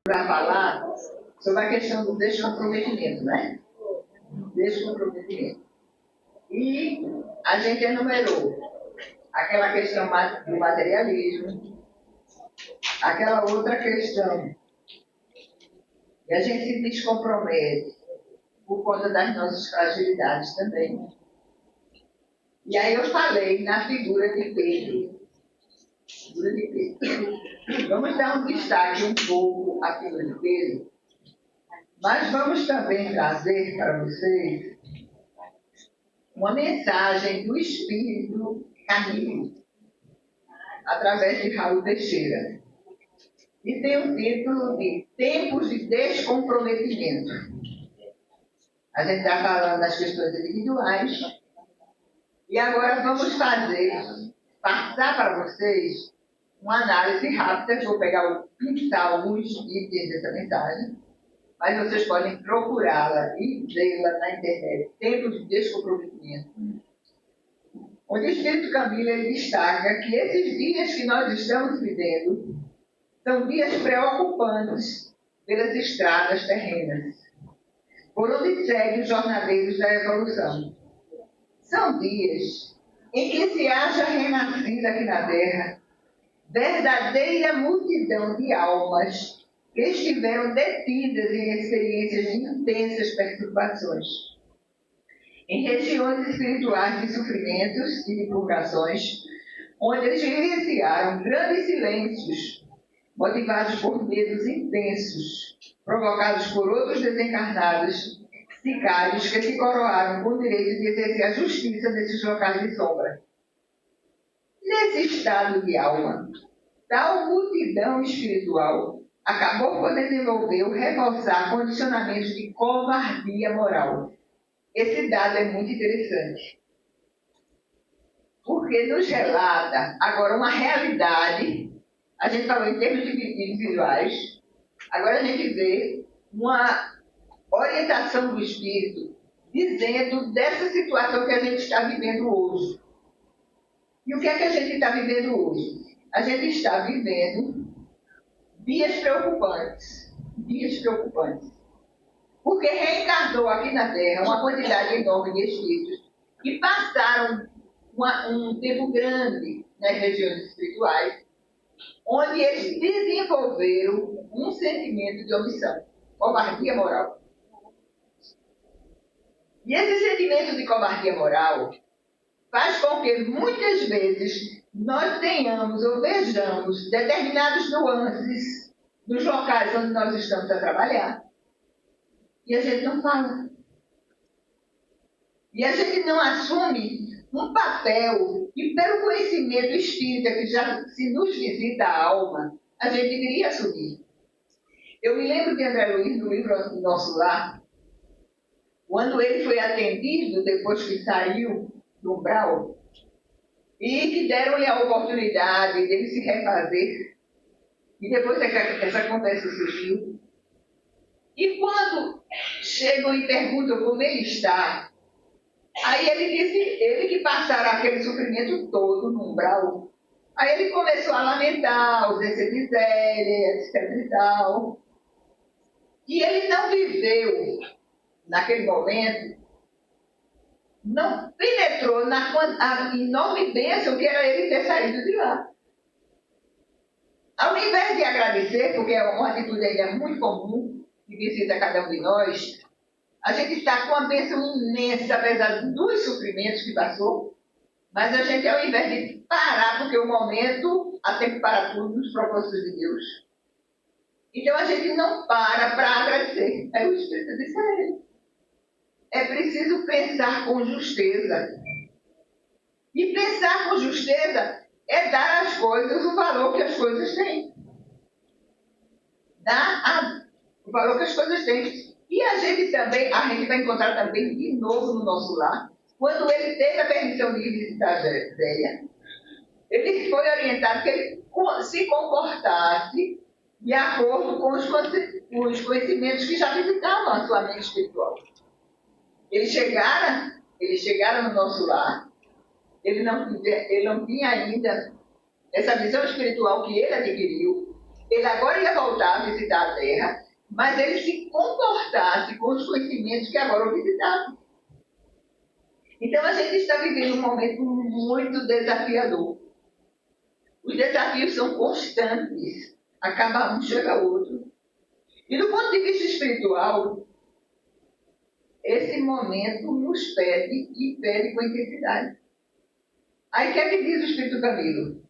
para falar sobre a questão do descomprometimento, né? Descomprometimento. E a gente enumerou aquela questão do materialismo, aquela outra questão que a gente se descompromete por conta das nossas fragilidades também. E aí eu falei na figura de Pedro. Vamos dar um destaque um pouco à figura de Pedro, mas vamos também trazer para vocês uma mensagem do Espírito Camilo, através de Raul Teixeira. E tem o título de Tempos de Descomprometimento. A gente está falando das questões individuais. E agora vamos passar para vocês uma análise rápida. Vou pintar alguns itens dessa mensagem, mas vocês podem procurá-la e vê-la na internet. Tempos de Descomprometimento. Onde o Espírito Camilo ele destaca que esses dias que nós estamos vivendo são dias preocupantes pelas estradas terrenas, por onde seguem os jornadeiros da evolução. São dias em que se acha renascida aqui na Terra verdadeira multidão de almas que estiveram detidas em experiências de intensas perturbações, em regiões espirituais de sofrimentos e de purgações, onde eles vivenciaram grandes silêncios, motivados por medos intensos, provocados por outros desencarnados, sicários que se coroaram com o direito de exercer a justiça nesses locais de sombra. Nesse estado de alma, tal multidão espiritual acabou por desenvolver ou reforçar condicionamentos de covardia moral. Esse dado é muito interessante, porque nos relata agora uma realidade. A gente falou em termos individuais, agora a gente vê uma orientação do Espírito dizendo dessa situação que a gente está vivendo hoje. E o que é que a gente está vivendo hoje? A gente está vivendo dias preocupantes. Porque reencarnou aqui na Terra uma quantidade enorme de espíritos que passaram um tempo grande nas regiões espirituais, onde eles desenvolveram um sentimento de omissão, covardia moral. E esse sentimento de covardia moral faz com que muitas vezes nós tenhamos ou vejamos determinados nuances nos locais onde nós estamos a trabalhar e a gente não fala. E a gente não assume um papel que, pelo conhecimento espírita que já se nos visita a alma, a gente deveria assumir. Eu me lembro de André Luiz, no livro Nosso Lar, quando ele foi atendido depois que saiu do umbral, e que deram-lhe a oportunidade dele se refazer. E depois essa conversa surgiu. E quando chegam e perguntam como ele está, aí ele disse, ele que passaram aquele sofrimento todo no umbral, aí ele começou a lamentar, ausência de miséria, etc e tal. E ele não viveu, naquele momento, não penetrou na enorme bênção que era ele ter saído de lá. Ao invés de agradecer, porque é uma atitude ainda muito comum, que visita cada um de nós, a gente está com uma bênção imensa, apesar dos sofrimentos que passou, mas a gente, ao invés de parar, porque o momento há tempo para tudo nos propósitos de Deus, então a gente não para agradecer. Aí o Espírito disse a ele, é preciso pensar com justeza. E pensar com justeza é dar às coisas o valor que as coisas têm. Dar o valor que as coisas têm. E a gente vai encontrar também de novo no Nosso Lar, quando ele teve a permissão de visitar Zélia, ele foi orientado que ele se comportasse de acordo com os conhecimentos que já visitavam a sua mente espiritual. Eles chegaram no Nosso Lar, ele não tinha ainda essa visão espiritual que ele adquiriu, ele agora ia voltar a visitar a Terra, mas ele se comportasse com os conhecimentos que agora o visitavam. Então, a gente está vivendo um momento muito desafiador. Os desafios são constantes. Acaba um, chega outro. E do ponto de vista espiritual, esse momento nos pede e pede com intensidade. Aí o que é que diz o Espírito Camilo?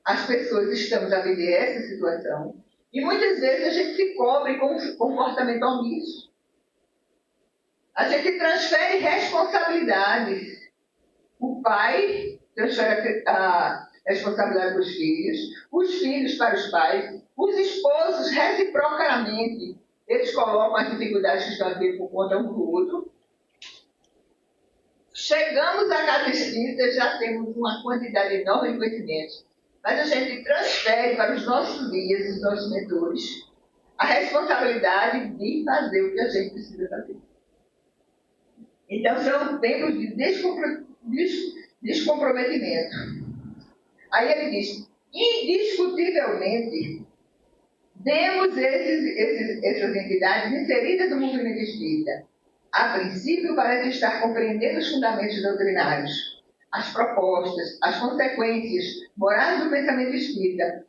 As pessoas estamos a viver essa situação e muitas vezes a gente se cobre com um comportamento omisso. A gente transfere responsabilidades. O pai transfere a responsabilidade para os filhos para os pais, os esposos reciprocamente, eles colocam as dificuldades que estão a vir por conta um do outro. Chegamos à casa espírita, já temos uma quantidade enorme de conhecimentos, mas a gente transfere para os nossos guias, os nossos mentores, a responsabilidade de fazer o que a gente precisa fazer. Então, são tempos de descomprometimento. Aí ele diz, indiscutivelmente, temos essas entidades inseridas no movimento espírita. A princípio, parece estar compreendendo os fundamentos doutrinários, as propostas, as consequências morais do pensamento espírita,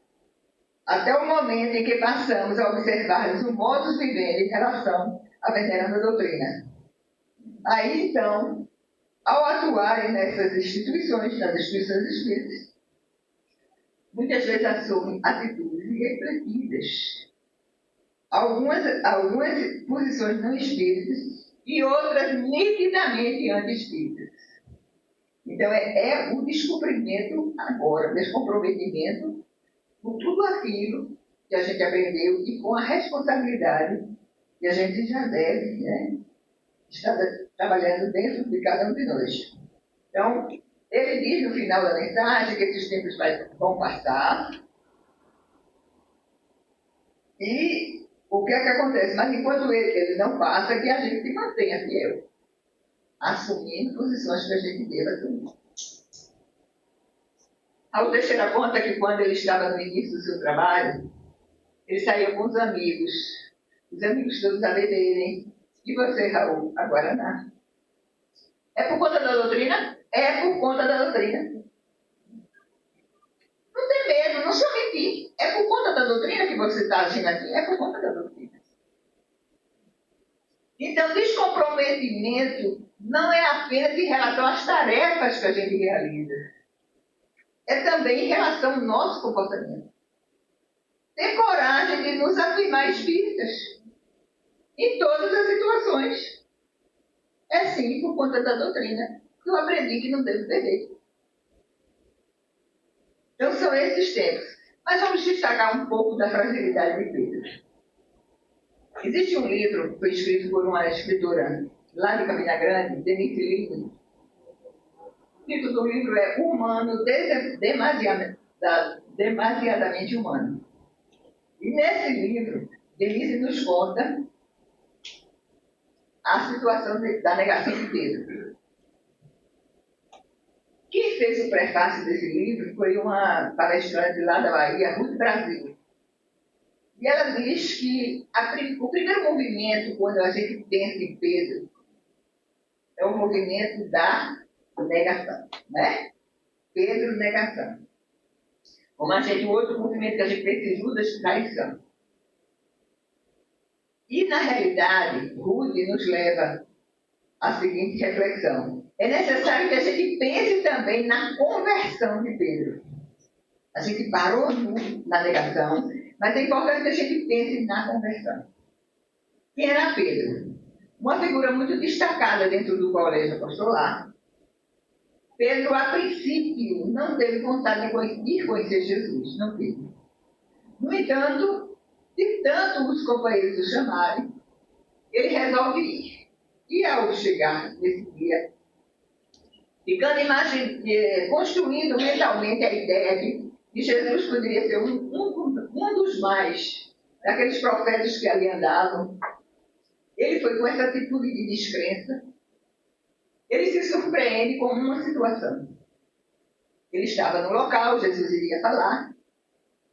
até o momento em que passamos a observar o modus vivendi em relação à veneranda doutrina. Aí, então, ao atuarem nessas instituições, nas instituições espíritas, muitas vezes assumem atitudes irrefletidas. Algumas posições não espíritas e outras nitidamente anti-espíritas. Então, é o descobrimento agora, descomprometimento com tudo aquilo que a gente aprendeu e com a responsabilidade que a gente já deve, né, estar trabalhando dentro de cada um de nós. Então, ele diz no final da mensagem que esses tempos vão passar e o que é que acontece? Mas enquanto ele não passa, que a gente se mantenha fiel, assumindo posições que a gente deva assumir. Raul Teixeira conta que quando ele estava no início do seu trabalho, ele saía com os amigos todos a beberem. E você, Raul, a Guaraná? É por conta da doutrina? É por conta da doutrina. Não tem medo, não se omitir. É por conta da doutrina que você está agindo assim? É por conta da doutrina. Então, descomprometimento não é apenas em relação às tarefas que a gente realiza. É também em relação ao nosso comportamento. Ter coragem de nos afirmar espíritas em todas as situações. É sim por conta da doutrina que eu aprendi que não devo perder. Então são esses tempos. Mas vamos destacar um pouco da fragilidade de Pedro. Existe um livro que foi escrito por uma escritora lá de Campina Grande, Denise Lima. O título do livro é Humano, Demasiadamente Humano. E nesse livro, Denise nos conta a situação da negação de Pedro. Quem fez o prefácio desse livro foi uma palestrante lá da Bahia, Ruth Brasil. E ela diz que o primeiro movimento, quando a gente pensa em Pedro, é o movimento da negação, né? Pedro, negação. Como a gente, o outro movimento que a gente pensa em Judas, traição. E, na realidade, Ruth nos leva à seguinte reflexão. É necessário que a gente pense também na conversão de Pedro. A gente parou na negação, mas é importante que a gente pense na conversão. Quem era Pedro? Uma figura muito destacada dentro do colégio apostolar. Pedro, a princípio, não teve vontade de conhecer Jesus, não teve. No entanto, de tanto os companheiros o chamarem, ele resolve ir. E ao chegar nesse dia, ficando construindo mentalmente a ideia de que Jesus poderia ser um dos mais, daqueles profetas que ali andavam, ele foi com essa atitude de descrença. Ele se surpreende com uma situação. Ele estava no local, Jesus iria falar,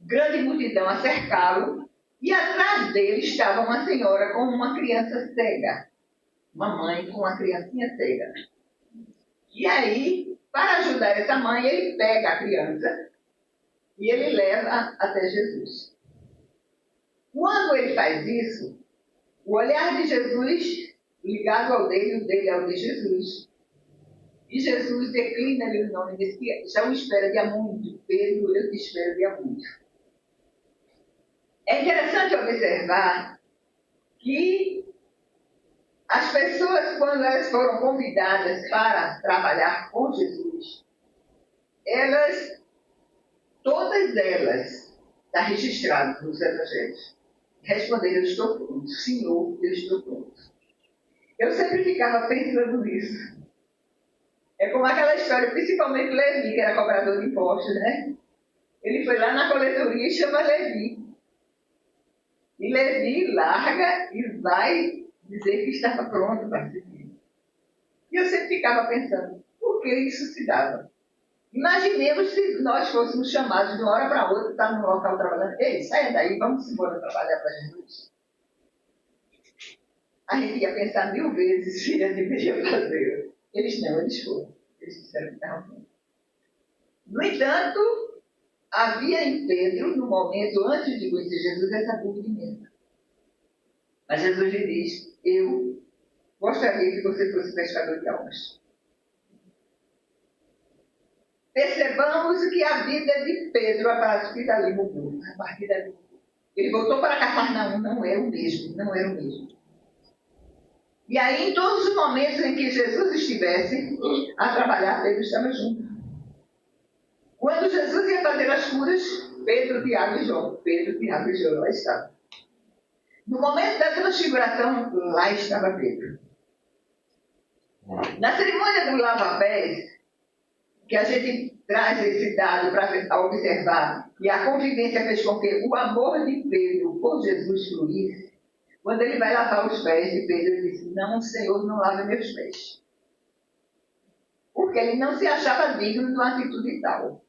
grande multidão a cercá-lo, e atrás dele estava uma senhora com uma criança cega. Uma mãe com uma criancinha cega. E aí, para ajudar essa mãe, ele pega a criança e ele leva até Jesus. Quando ele faz isso, o olhar de Jesus ligado ao dele, o dele ao de Jesus. E Jesus declina-lhe o nome desse que já o espera de muito. Pedro, eu te espero de muito. É interessante observar que as pessoas, quando elas foram convidadas para trabalhar com Jesus, todas elas, está registrado nos evangelhos, responderam: eu estou pronto, Senhor, eu estou pronto. Eu sempre ficava pensando nisso. É como aquela história, principalmente Levi, que era cobrador de impostos, né? Ele foi lá na coletoria e chama Levi. E Levi larga e vai dizer que estava pronto para seguir. E eu sempre ficava pensando, por que isso se dava? Imaginemos se nós fôssemos chamados de uma hora para outra, estar no local trabalhando. Ei, saia daí, vamos embora trabalhar para Jesus. A gente ia pensar 1000 vezes se ele deveria fazer. Eles não, eles foram. Eles disseram que estavam prontos. No entanto, havia em Pedro, no momento antes de conhecer Jesus, essa dúvida imensa. Mas Jesus lhe diz: eu gostaria que você fosse pescador de almas. Percebamos que a vida de Pedro, a partir dali mudou. A partir dali, ele voltou para Cafarnaum, não era o mesmo, não era o mesmo. E aí, em todos os momentos em que Jesus estivesse a trabalhar, Pedro estava junto. Quando Jesus ia fazer as curas, Pedro, Tiago e João. Pedro, Tiago e João, lá estavam. No momento da transfiguração, lá estava Pedro. Na cerimônia do lava-pés, que a gente traz esse dado para observar, e a convivência fez com que o amor de Pedro por Jesus fluísse, quando ele vai lavar os pés de Pedro, ele disse: não, Senhor, não lave meus pés. Porque ele não se achava digno de uma atitude tal.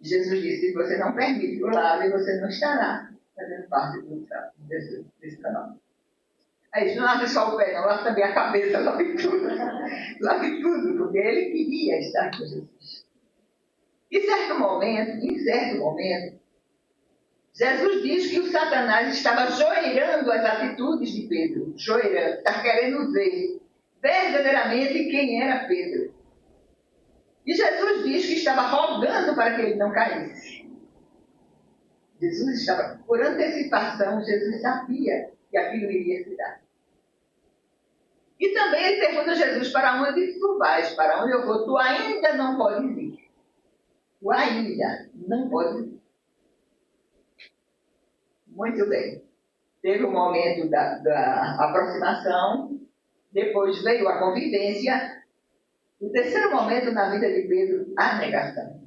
Jesus disse: se você não permite que eu lave, você não estará fazendo parte desse trabalho. Aí não lave só o pé, não, lave também a cabeça, lave tudo. Lave tudo, porque ele queria estar com Jesus. Em certo momento, Jesus diz que o Satanás estava joeirando as atitudes de Pedro. Joeirando, está querendo ver verdadeiramente quem era Pedro. E Jesus diz que estava rogando para que ele não caísse. Jesus estava, por antecipação, Jesus sabia que aquilo iria se dar. E também ele pergunta a Jesus: para onde tu vais? Para onde eu vou? Tu ainda não podes ir. Tu ainda não podes ir. Muito bem. Teve o momento da aproximação, depois veio a convivência. O terceiro momento na vida de Pedro, a negação.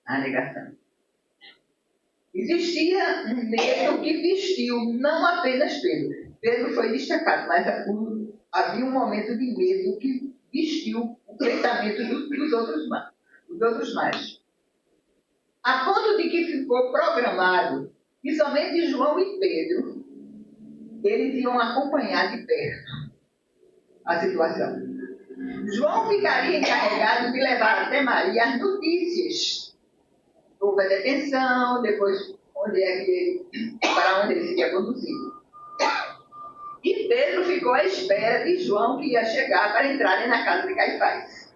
A negação. Existia um medo que vestiu não apenas Pedro. Pedro foi destacado, mas havia um momento de medo que vestiu o pensamento dos outros mais. A ponto de que ficou programado que somente João e Pedro eles iam acompanhar de perto a situação. João ficaria encarregado de levar até Maria as notícias. Houve a detenção, depois para onde ele seria conduzido. E Pedro ficou à espera de João, que ia chegar para entrarem na casa de Caifás.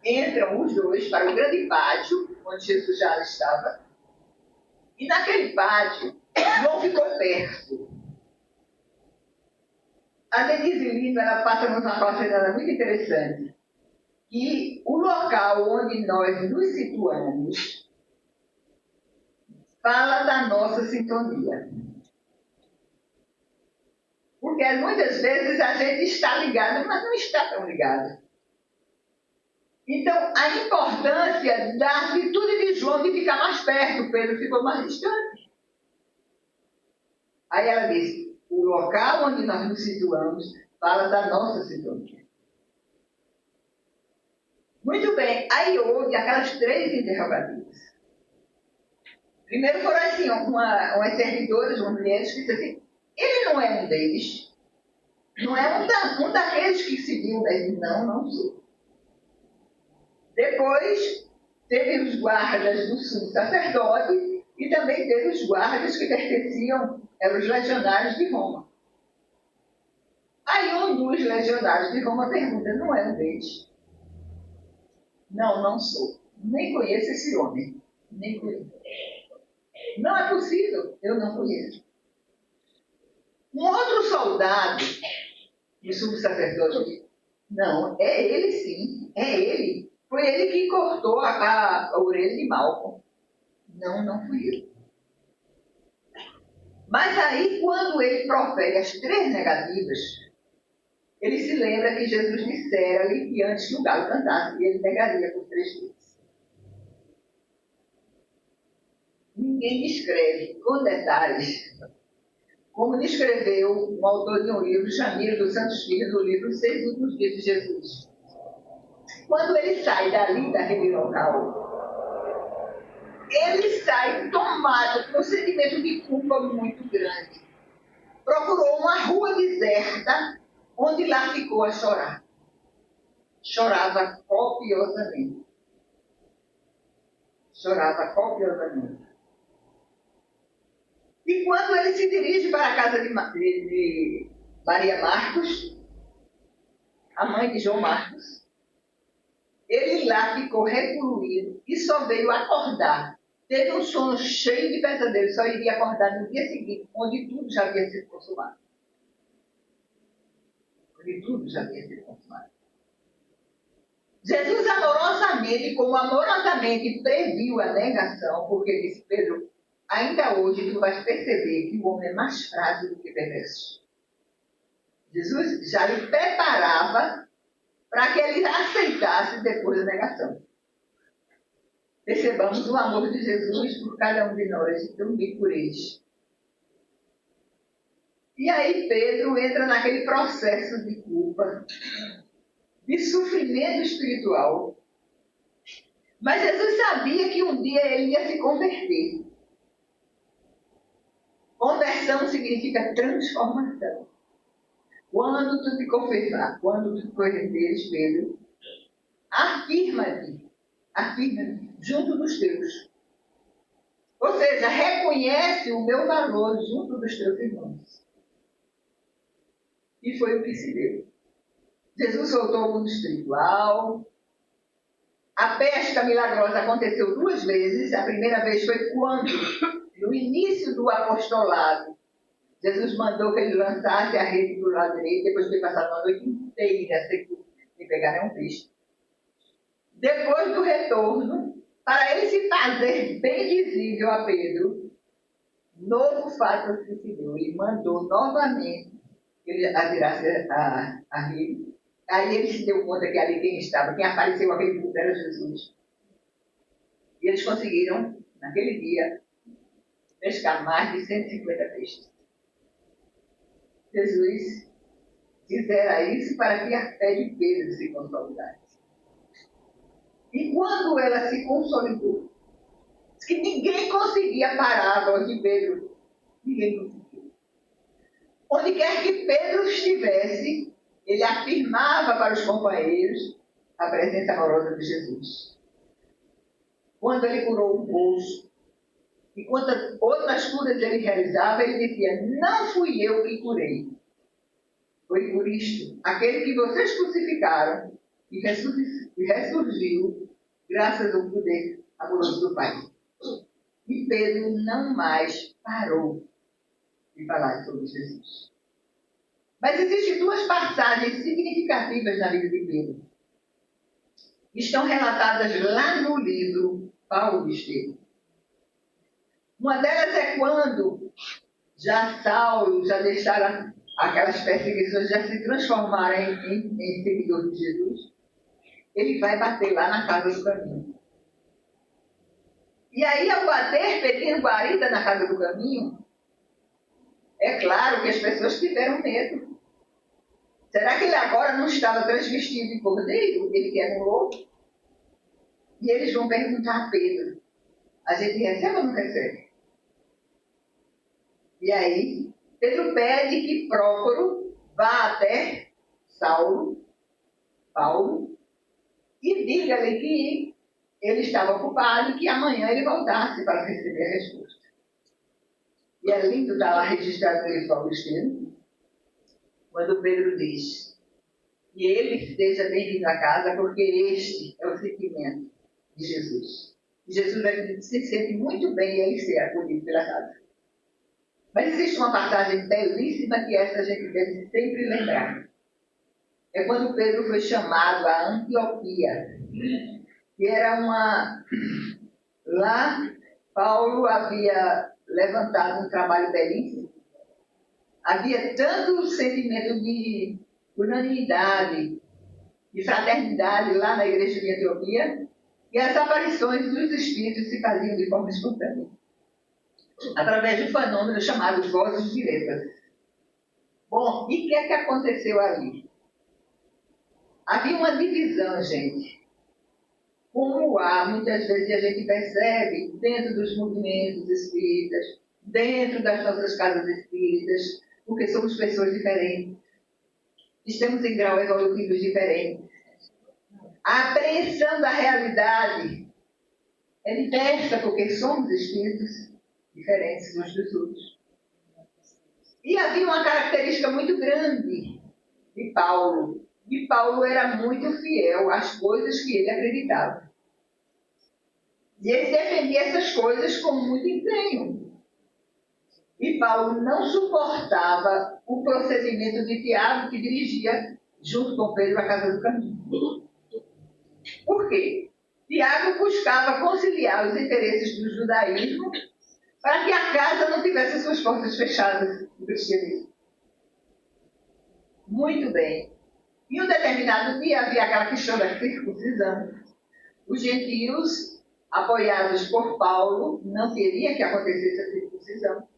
Entram os dois para o grande pátio, onde Jesus já estava. E naquele pátio, João ficou perto. A Denise Lima, ela passa-nos uma coisa muito interessante. Que o local onde nós nos situamos fala da nossa sintonia. Porque muitas vezes a gente está ligado, mas não está tão ligado. Então, a importância da atitude de João de ficar mais perto, Pedro ficou mais distante. Aí ela diz: o local onde nós nos situamos fala da nossa sintonia. Muito bem, aí houve aquelas 3 interrogativas. Primeiro foram assim, umas servidoras, umas mulheres que disseram assim, ele não é um deles, não é um daqueles que seguiu, mas não sou. Depois, teve os guardas do sumo sacerdote e também teve os guardas que pertenciam, eram os legionários de Roma. Aí um dos legionários de Roma pergunta, não é um deles? Não sou. Nem conheço esse homem. Nem conheço. Não é possível, eu não conheço. Um outro soldado do sumo sacerdote, não, é ele sim, é ele. Foi ele que cortou a orelha de Malcolm. Não fui eu. Mas aí, quando ele profere as 3 negativas, ele se lembra que Jesus dissera-lhe que antes que o galo cantasse, ele negaria por 3 vezes. Ninguém descreve com detalhes, como descreveu um autor de um livro, Jamiro dos Santos Filho, no livro 6 Últimos Dias de Jesus. Quando ele sai dali, daquele local, ele sai tomado por um sentimento de culpa muito grande. Procurou uma rua deserta, onde lá ficou a chorar. Chorava copiosamente. Chorava copiosamente. E quando ele se dirige para a casa de Maria Marcos, a mãe de João Marcos, ele lá ficou recluído e só veio acordar. Teve um sono cheio de pesadelos, só iria acordar no dia seguinte, onde tudo já havia sido consumado. Onde tudo já havia sido consumado. Jesus amorosamente, como amorosamente previu a negação, porque disse, Pedro, ainda hoje tu vais perceber que o homem é mais frágil do que perverso. Jesus já lhe preparava para que ele aceitasse depois da negação. Percebamos o amor de Jesus por cada um de nós e também por eles. E aí Pedro entra naquele processo de culpa, de sofrimento espiritual. Mas Jesus sabia que um dia ele ia se converter. Conversão significa transformação. Quando tu te converteres, Pedro, afirma-te junto dos teus. Ou seja, reconhece o meu valor junto dos teus irmãos. E foi o que se deu. Jesus voltou ao mundo espiritual. A pesca milagrosa aconteceu 2 vezes. A primeira vez foi quando, no início do apostolado, Jesus mandou que ele lançasse a rede do lado direito, depois de ter passado uma noite inteira sem pegar nenhum peixe. Depois do retorno, para ele se fazer bem visível a Pedro, novo fato se deu. Ele mandou novamente que ele atirasse a rede. Aí ele se deu conta que ali quem estava, quem apareceu aquele grupo era Jesus. E eles conseguiram, naquele dia, pescar mais de 150 peixes. Jesus fizera isso para que a fé de Pedro se consolidasse. E quando ela se consolidou, que ninguém conseguia parar a voz de Pedro. Ninguém conseguiu. Onde quer que Pedro estivesse, ele afirmava para os companheiros a presença amorosa de Jesus. Quando ele curou um poço, e quantas outras curas ele realizava, ele dizia, não fui eu que curei. Foi por isto, aquele que vocês crucificaram e ressurgiu, graças ao poder amoroso do Pai. E Pedro não mais parou de falar sobre Jesus. Mas existem 2 passagens significativas na vida de Pedro. Estão relatadas lá no livro Paulo de Estevão. Uma delas é quando Saulo já deixaram aquelas perseguições, já se transformaram em seguidores de Jesus. Ele vai bater lá na casa do caminho. E aí, ao bater, pedindo guarida na casa do caminho, é claro que as pessoas tiveram medo. Será que ele agora não estava transvestido em cordeiro? Ele que era um lobo? e eles vão perguntar a Pedro: a gente recebe ou não recebe? E aí, Pedro pede que Prócoro vá até Paulo, e diga-lhe que ele estava ocupado e que amanhã ele voltasse para receber a resposta. E é lindo estar lá registrado no livro Paulistino, quando Pedro diz: que ele esteja bem-vindo à casa, porque este é o sentimento de Jesus. Jesus se sente muito bem em ser acolhido pela casa. Mas existe uma passagem belíssima que essa a gente deve sempre lembrar. É quando Pedro foi chamado a Antioquia, que era uma... Lá, Paulo havia levantado um trabalho belíssimo. Havia tanto sentimento de unanimidade, de fraternidade lá na igreja de Antioquia, e as aparições dos espíritos se faziam de forma espontânea, através de um fenômeno chamado vozes diretas. Bom, e o que é que aconteceu ali? Havia uma divisão, gente. Como há, muitas vezes a gente percebe, dentro dos movimentos espíritas, dentro das nossas casas espíritas, porque somos pessoas diferentes, estamos em grau evolutivos diferentes. A apreensão da realidade é diversa, porque somos espíritos diferentes uns dos outros. E havia uma característica muito grande de Paulo. E Paulo era muito fiel às coisas que ele acreditava. E ele defendia essas coisas com muito empenho. E Paulo não suportava o procedimento de Tiago, que dirigia, junto com Pedro, a casa do caminho. Por quê? Tiago buscava conciliar os interesses do judaísmo para que a casa não tivesse suas portas fechadas do cristianismo. Muito bem. Em um determinado dia havia aquela questão da circuncisão. Os gentios, apoiados por Paulo, não queriam que acontecesse a circuncisão.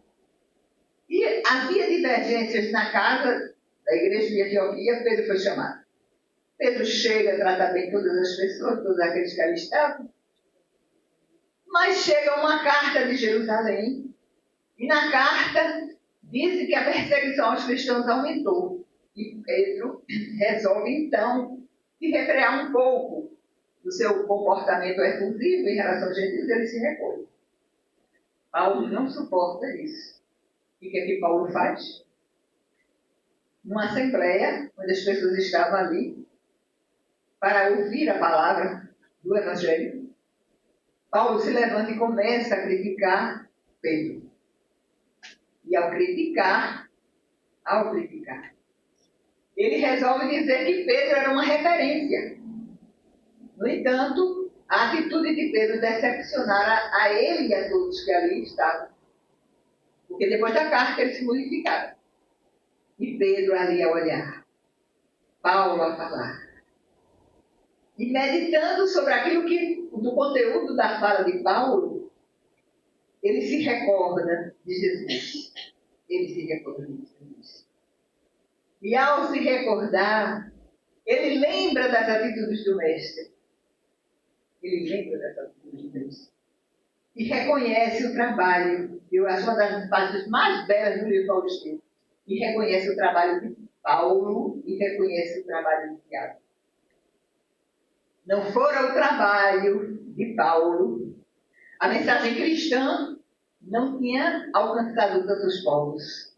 E havia divergências na casa da igreja de Antioquia. Pedro foi chamado. Pedro chega, trata bem todas as pessoas, todos aqueles que ali estavam. Mas chega uma carta de Jerusalém, e na carta diz que a perseguição aos cristãos aumentou. E Pedro resolve, então, se refrear um pouco do seu comportamento efusivo em relação aos gentios, ele se recolhe. Paulo não suporta isso. E o que é que Paulo faz? Numa assembleia, onde as pessoas estavam ali, para ouvir a palavra do Evangelho, Paulo se levanta e começa a criticar Pedro. E ao criticar, ele resolve dizer que Pedro era uma referência. No entanto, a atitude de Pedro decepcionara a ele e a todos que ali estavam. Porque depois da carta eles se modificaram. E Pedro ali a olhar, Paulo a falar. E meditando sobre aquilo do conteúdo da fala de Paulo, ele se recorda de Jesus. E ao se recordar, ele lembra das atitudes do mestre. E reconhece o trabalho. Eu acho uma das partes mais belas do livro Paulistino. E reconhece o trabalho de Paulo e reconhece o trabalho de Tiago. Não fora o trabalho de Paulo, a mensagem cristã não tinha alcançado tantos povos.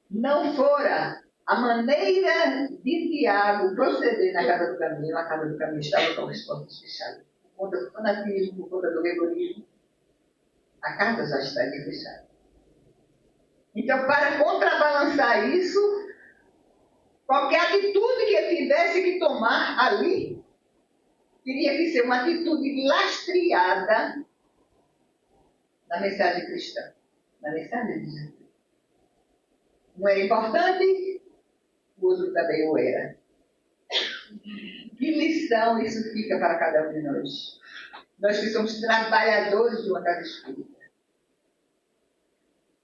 Não fora a maneira de Tiago proceder na casa do caminho, a casa do caminho estava com as portas fechadas. Por conta do fanatismo, por conta do rigorismo, a casa já estaria fechada. Então, para contrabalançar isso, qualquer atitude que ele tivesse que tomar ali, teria que ser uma atitude lastreada na mensagem cristã, na mensagem de Jesus. Um era importante, o outro também o era. Que lição isso fica para cada um de nós? Nós que somos trabalhadores de uma casa espírita.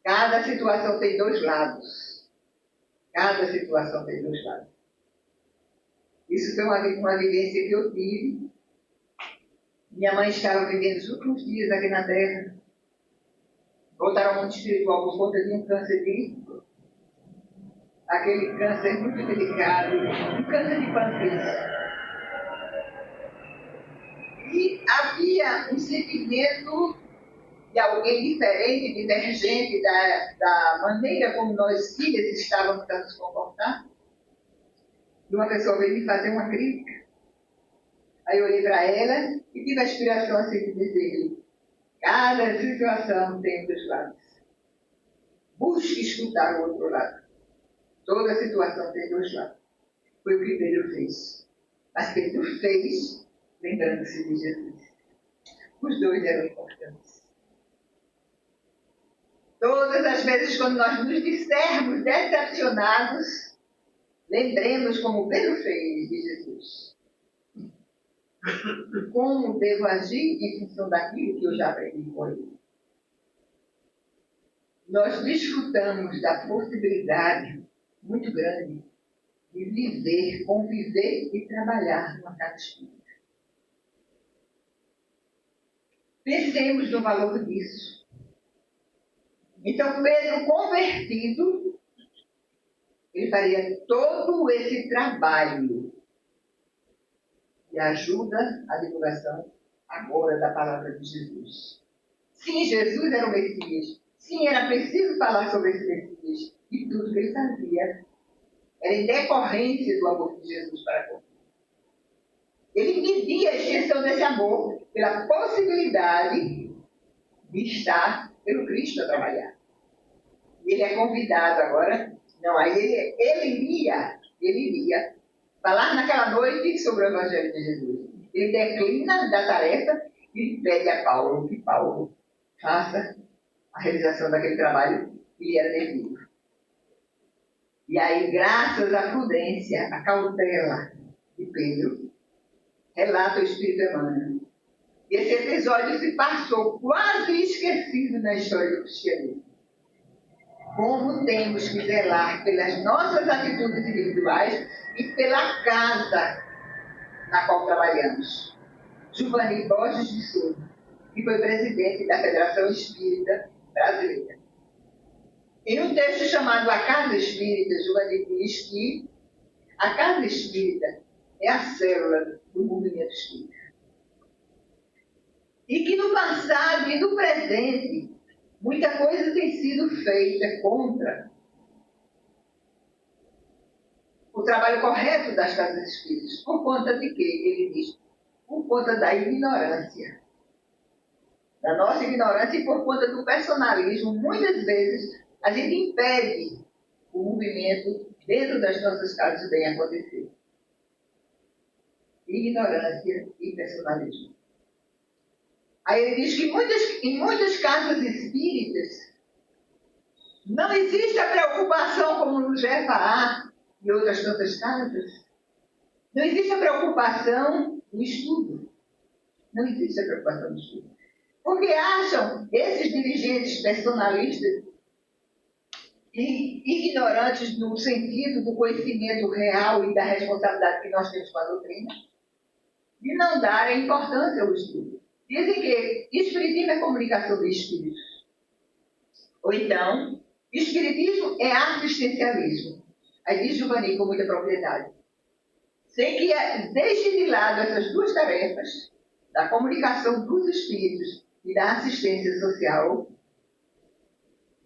Cada situação tem dois lados. Cada situação tem dois lados. Isso foi uma vivência que eu tive Minha mãe estava vivendo os últimos dias aqui na Terra. Voltaram ao mundo espiritual por conta de um câncer líquido. Aquele câncer muito delicado, um câncer de pâncreas. E havia um sentimento de alguém diferente, divergente da maneira como nós filhas estávamos a nos comportar. E uma pessoa veio me fazer uma crítica. Aí eu olhei para ela e tive a inspiração assim de dizer: cada situação tem dois lados. Busque escutar o outro lado. Toda situação tem dois lados. Foi o que Pedro fez. Mas Pedro fez lembrando-se de Jesus. Os dois eram importantes. Todas as vezes quando nós nos dissermos decepcionados, lembremos como Pedro fez de Jesus. Como devo agir em função daquilo que eu já aprendi com ele. Nós desfrutamos da possibilidade muito grande de viver, conviver e trabalhar numa casa espírita. Pensemos no valor disso. Então, Pedro, convertido, ele faria todo esse trabalho de ajuda à divulgação agora da palavra de Jesus. Sim, Jesus era o Messias. Sim, era preciso falar sobre esse Messias. E tudo que ele fazia era em decorrência do amor de Jesus para com ele. Ele media a extensão desse amor pela possibilidade de estar pelo Cristo a trabalhar. E ele é convidado agora. Não, aí ele iria falar naquela noite sobre o Evangelho de Jesus. Ele declina da tarefa e pede a Paulo que Paulo faça a realização daquele trabalho que lhe era devido. E aí, graças à prudência, à cautela de Pedro, relata o Espírito Emmanuel. E esse episódio se passou quase esquecido na história do cristianismo. Como temos que zelar pelas nossas atitudes individuais e pela casa na qual trabalhamos. Giovanni Borges de Souza, que foi presidente da Federação Espírita Brasileira. Em um texto chamado A Casa Espírita, Giovanni diz que a Casa Espírita é a célula do movimento espírita. E que no passado e no presente, muita coisa tem sido feita contra o trabalho correto das casas espíritas. Por conta de quê? Ele diz, por conta da ignorância. Da nossa ignorância e por conta do personalismo, muitas vezes a gente impede o movimento dentro das nossas casas bem acontecer. Ignorância e personalismo. Aí ele diz que em muitas casas espíritas não existe a preocupação como no GFA e outras tantas casas. Não existe a preocupação no estudo. Não existe a preocupação no estudo. Porque acham esses dirigentes personalistas e ignorantes no sentido do conhecimento real e da responsabilidade que nós temos com a doutrina, de não darem importância ao estudo. Dizem que espiritismo é comunicação de espíritos. Ou então, espiritismo é assistencialismo. Aí diz Giovanni com muita propriedade. Sem que deixe de lado essas duas tarefas, da comunicação dos espíritos e da assistência social,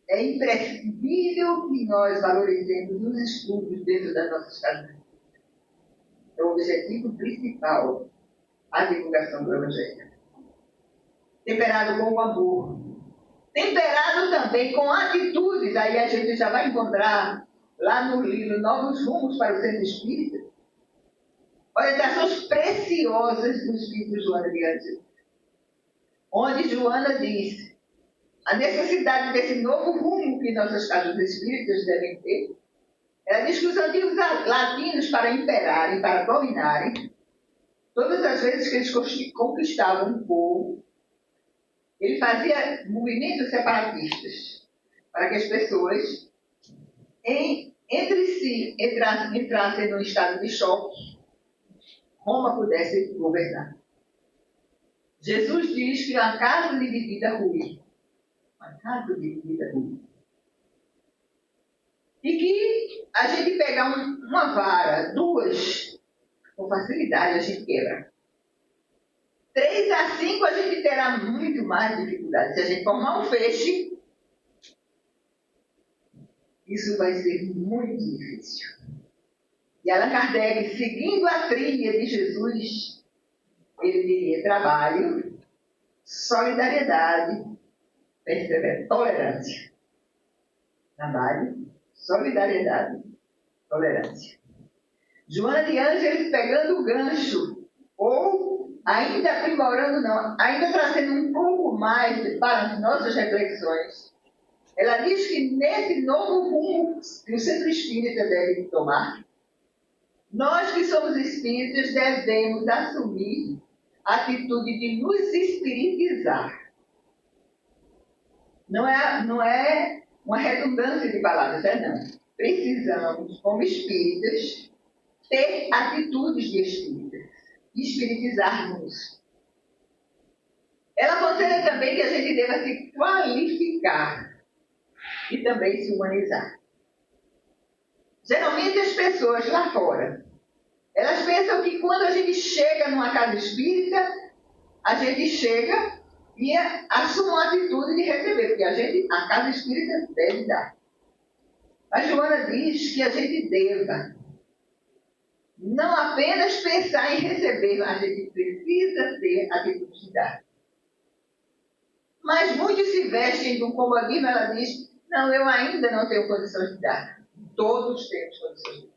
é imprescindível que nós valorizemos os estudos dentro das nossas casas. É o objetivo principal, a divulgação do Evangelho. Temperado com o amor. Temperado também com atitudes. Aí a gente já vai encontrar lá no livro Novos Rumos para o Centro Espírita orientações preciosas do Espírito Joana de Ângeles, onde Joana diz a necessidade desse novo rumo que nossas casas espíritas devem ter é a discussão de os latinos para imperarem, para dominarem. Todas as vezes que eles conquistavam um povo, ele fazia movimentos separatistas para que as pessoas entre si entrassem num estado de choque, Roma pudesse governar. Jesus diz que uma casa dividida ruim. Uma casa dividida ruim. E que a gente pegar uma vara, duas, com facilidade a gente quebra. 3 a 5 a gente terá muito mais dificuldade. Se a gente formar um feixe, isso vai ser muito difícil. E Allan Kardec, seguindo a trilha de Jesus, ele diria trabalho, solidariedade, tolerância. Trabalho, solidariedade, tolerância. Joana de Ângeles pegando o gancho, ou ainda aprimorando, não, ainda trazendo um pouco mais para as nossas reflexões. Ela diz que nesse novo rumo que o centro espírita deve tomar, nós que somos espíritas devemos assumir a atitude de nos espiritizar. Não é uma redundância de palavras, não. Precisamos, como espíritas, ter atitudes de espíritas, espiritizarmos. Ela aconselha também que a gente deva se qualificar e também se humanizar. Geralmente as pessoas lá fora, elas pensam que quando a gente chega numa casa espírita, a gente chega e assume uma atitude de receber, porque a casa espírita deve dar. A Joana diz que a gente deva não apenas pensar em receber, a gente precisa ter atitude de dar. Mas muitos se vestem de um comodismo, ela diz, não, eu ainda não tenho condições de dar. Todos temos condições de dar.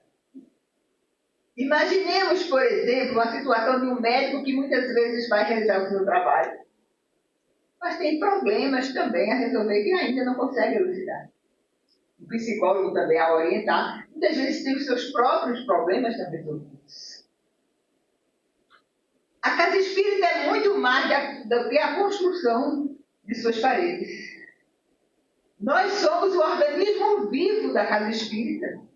Imaginemos, por exemplo, a situação de um médico que muitas vezes vai realizar o seu trabalho, mas tem problemas também a resolver que ainda não consegue elucidar. O psicólogo também a orientar, muitas vezes tem os seus próprios problemas também resolvidos. A casa espírita é muito mais do que a construção de suas paredes. Nós somos o organismo vivo da casa espírita.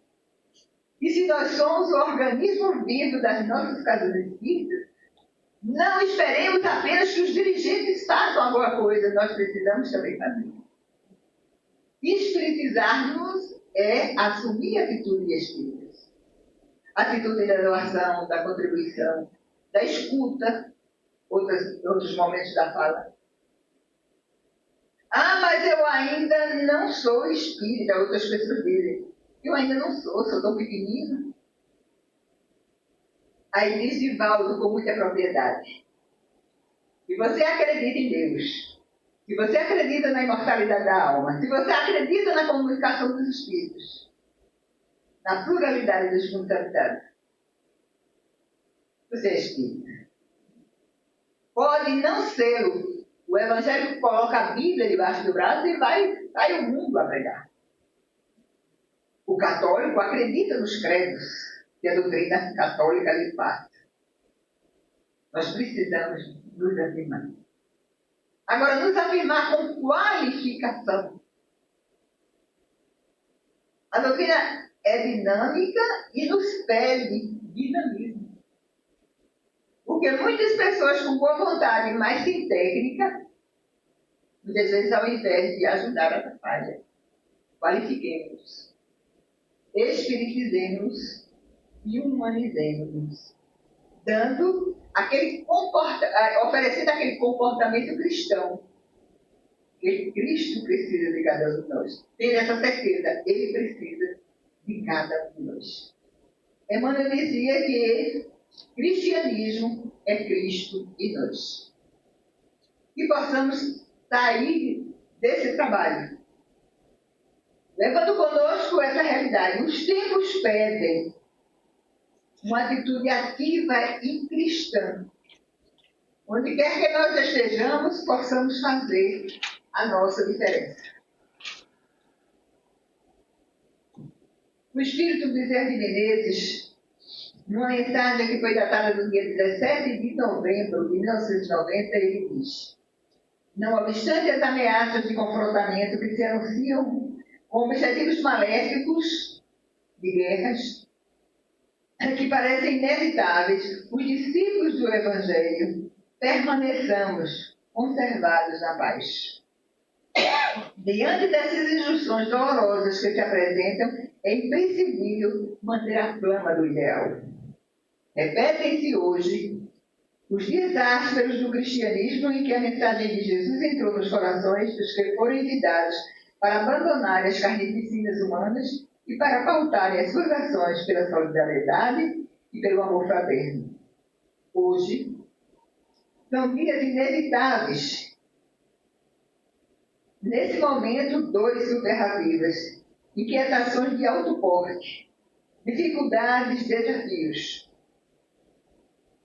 E se nós somos o organismo vivo das nossas casas espíritas, não esperemos apenas que os dirigentes façam alguma coisa, nós precisamos também fazer. Espiritizar-nos é assumir a atitude de espíritas. A atitude da doação, da contribuição, da escuta, outros momentos da fala. Ah, mas eu ainda não sou espírita, outras pessoas dizem. Eu ainda não sou tão pequenino. Aí diz Divaldo com muita propriedade. Se você acredita em Deus, se você acredita na imortalidade da alma, se você acredita na comunicação dos espíritos, na pluralidade dos mundos habitados, você é espírita. Pode não ser o evangélico coloca a Bíblia debaixo do braço e vai o mundo a pregar. O católico acredita nos credos que a doutrina católica lhe passa. Nós precisamos nos afirmar. Agora, nos afirmar com qualificação. A doutrina é dinâmica e nos pede dinamismo. Porque muitas pessoas com boa vontade, mas sem técnica, muitas vezes ao invés de ajudar, atrapalham. Qualifiquemos, espiritizemos e humanizemos, dando oferecendo aquele comportamento cristão que Cristo precisa de cada um de nós. Ter essa certeza, Ele precisa de cada um de nós. Emmanuel dizia que cristianismo é Cristo e nós. E possamos sair desse trabalho, levando conosco essa realidade. Os tempos pedem uma atitude ativa e cristã. Onde quer que nós estejamos, possamos fazer a nossa diferença. O Espírito Bezerra de Menezes, numa mensagem que foi datada no dia 17 de novembro de 1990, ele diz: não obstante as ameaças de confrontamento que se anunciam com objetivos maléficos de guerras, que parecem inevitáveis, os discípulos do Evangelho permaneçamos conservados na paz. Diante dessas injunções dolorosas que se apresentam, é imprescindível manter a flama do ideal. Repetem-se hoje os dias ásperos do cristianismo em que a mensagem de Jesus entrou nos corações dos que foram envidados para abandonar as carnificinas humanas e para pautarem as suas ações pela solidariedade e pelo amor fraterno. Hoje, são dias inevitáveis. Nesse momento, dores superlativas, inquietações de alto porte, dificuldades, desafios.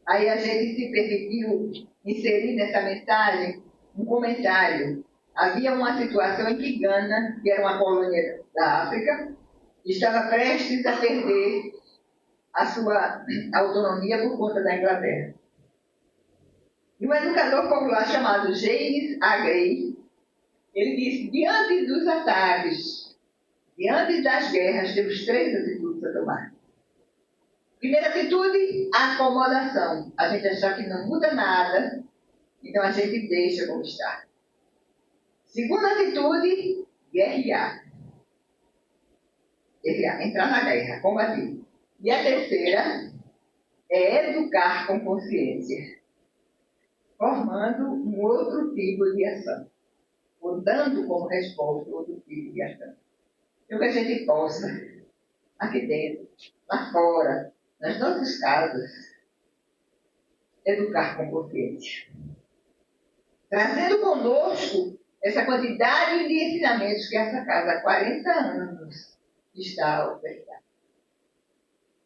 Aí a gente se permitiu inserir nessa mensagem um comentário. Havia uma situação em que Gana, que era uma colônia da África, estava prestes a perder a sua autonomia por conta da Inglaterra. E um educador popular chamado James A. Gray, ele disse, diante dos ataques, diante das guerras, temos 3 atitudes a tomar. Primeira atitude, acomodação. A gente achar que não muda nada, então a gente deixa como está. Segunda atitude, guerrear. Entrar na guerra, combater. E a terceira é educar com consciência, formando um outro tipo de ação, ou dando como resposta outro tipo de ação. Então que a gente possa, aqui dentro, lá fora, nas nossas casas, educar com consciência. Trazendo conosco essa quantidade de ensinamentos que essa casa há 40 anos está ofertando.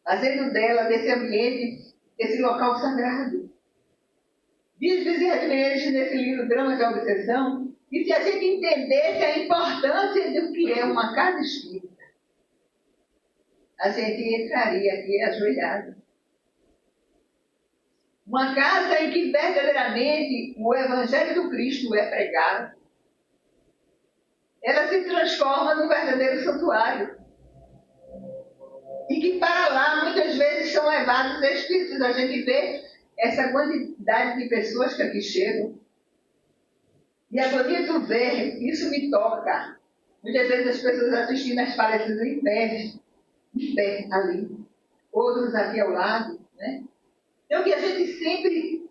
Fazendo dela, desse ambiente, esse local sagrado. Diz Bezerra de Menezes nesse livro Drama de Obsessão, que se a gente entendesse a importância do que é uma casa espírita, a gente entraria aqui ajoelhado. Uma casa em que verdadeiramente o Evangelho do Cristo é pregado. Ela se transforma num verdadeiro santuário. E que para lá muitas vezes são levados espíritos. A gente vê essa quantidade de pessoas que aqui chegam. E é bonito ver, isso me toca. Muitas vezes as pessoas assistindo as palestras em pé ali. Outros aqui ao lado, né? Então, que a gente sempre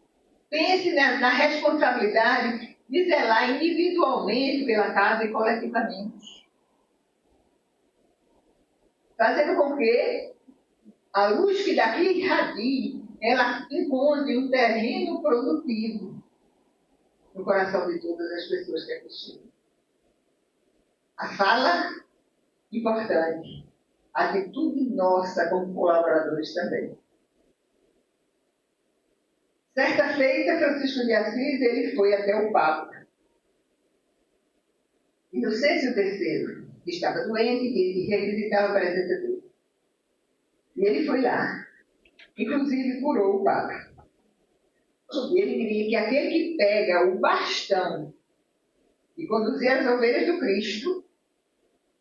pense na responsabilidade de zelar individualmente pela casa e coletivamente. Fazendo com que a luz que daqui irradie, ela encontre um terreno produtivo no coração de todas as pessoas que aqui chegam. A fala, importante. A atitude nossa como colaboradores também. Certa feita, Francisco de Assis, ele foi até o Papa. Inocêncio III, que estava doente e revisitava a presença dele. E ele foi lá. Inclusive, curou o Papa. E ele diria que aquele que pega o bastão e conduzir as ovelhas do Cristo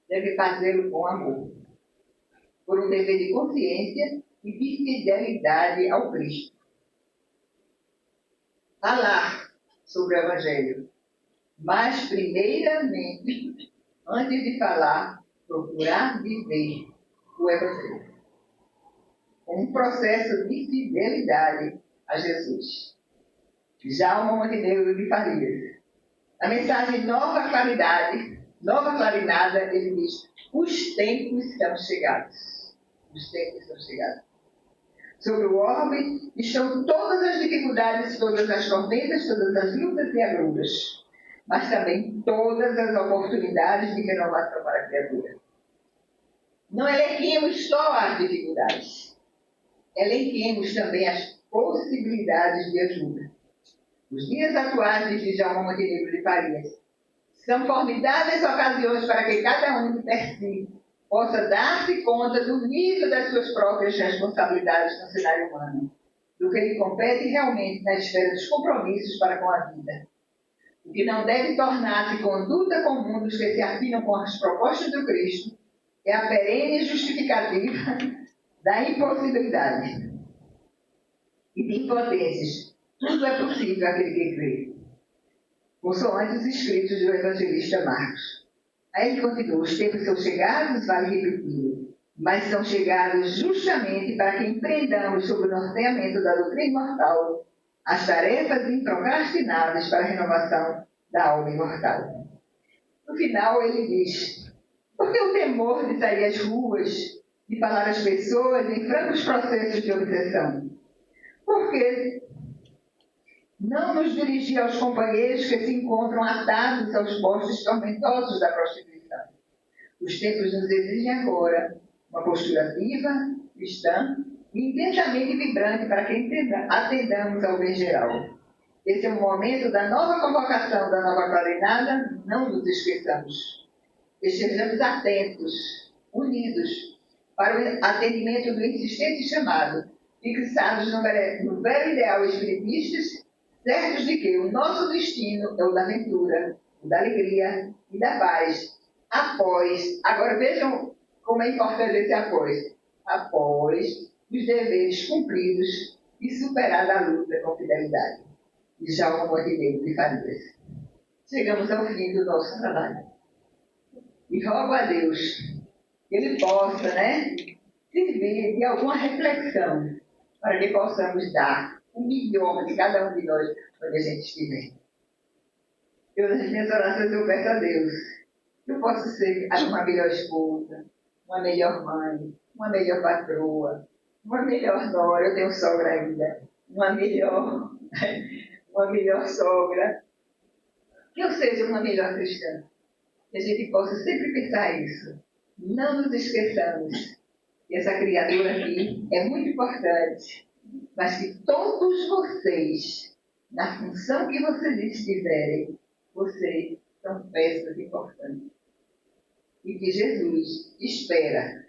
deve fazê-lo com amor, por um dever de consciência e de fidelidade ao Cristo. Falar sobre o Evangelho, mas primeiramente, antes de falar, procurar viver o Evangelho. Um processo de fidelidade a Jesus. Jalma Montenegro de Farias. A mensagem Nova Clarinada, ele diz, os tempos são chegados. Os tempos são chegados. Sobre o orbe estão todas as dificuldades, todas as tormentas, todas as lutas e agruras, mas também todas as oportunidades de renovação para a criatura. Não elenquemos só as dificuldades, elenquemos também as possibilidades de ajuda. Os dias atuais de Djalma Montenegro de Farias são formidáveis ocasiões para que cada um de per si possa dar-se conta do nível das suas próprias responsabilidades no cenário humano, do que lhe compete realmente na esfera dos compromissos para com a vida. O que não deve tornar-se conduta comum dos que se afinam com as propostas do Cristo é a perene justificativa da impossibilidade e de impotências Tudo é possível àquele que crê. Consoante os escritos do evangelista Marcos. Aí ele continuou: os tempos são chegados, vale repetir, mas são chegados justamente para que empreendamos sobre o norteamento da doutrina imortal as tarefas improcrastináveis para a renovação da alma imortal. No final ele diz: por que o temor de sair às ruas, de falar às pessoas em francos processos de obsessão? Porque não nos dirigir aos companheiros que se encontram atados aos postos tormentosos da prostituição. Os tempos nos exigem agora uma postura viva, cristã e intensamente vibrante para que atendamos ao bem geral. Esse é o momento da nova convocação, da nova clarinada, não nos esqueçamos. Estejamos atentos, unidos, para o atendimento do insistente chamado, fixados no velho ideal espiritistas, certos de que o nosso destino é o da aventura, o da alegria e da paz. Agora vejam como é importante esse após os deveres cumpridos e superada a luta com fidelidade. E já o amor de Deus e famílias. Chegamos ao fim do nosso trabalho. E rogo a Deus que Ele possa, servir de alguma reflexão para que possamos dar o melhor de cada um de nós onde a gente estiver. Nas minhas orações eu peço a Deus que eu possa ser uma melhor esposa, uma melhor mãe, uma melhor patroa, uma melhor nora, eu tenho sogra ainda, uma melhor sogra, que eu seja uma melhor cristã. Que a gente possa sempre pensar isso. Não nos esqueçamos que essa criatura aqui é muito importante, mas que todos vocês, na função que vocês estiverem, vocês são peças importantes. E que Jesus espera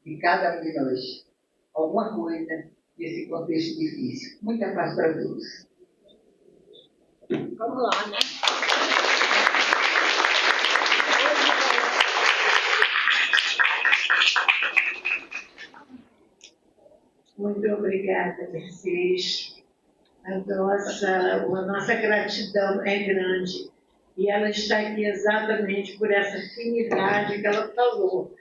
de cada um de nós alguma coisa nesse contexto difícil. Muita paz para todos. Vamos lá, né? Muito obrigada, Mercedes. A nossa gratidão é grande. E ela está aqui exatamente por essa afinidade que ela falou.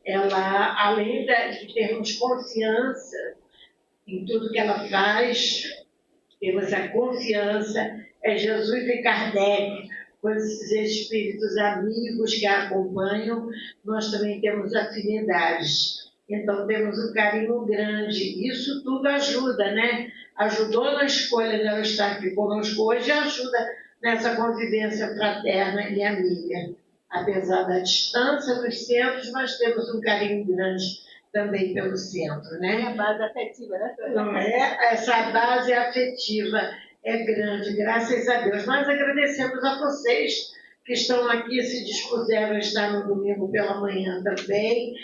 Ela, além de termos confiança em tudo que ela faz, temos a confiança, é Jesus e Kardec, com esses espíritos amigos que a acompanham, nós também temos afinidades. Então, temos um carinho grande. Isso tudo ajuda, né? Ajudou na escolha dela estar aqui conosco hoje e ajuda nessa convivência fraterna e amiga. Apesar da distância dos centros, nós temos um carinho grande também pelo centro, né? É a base afetiva, né? Não é? Essa base afetiva é grande, graças a Deus. Nós agradecemos a vocês que estão aqui, se dispuseram a estar no domingo pela manhã também,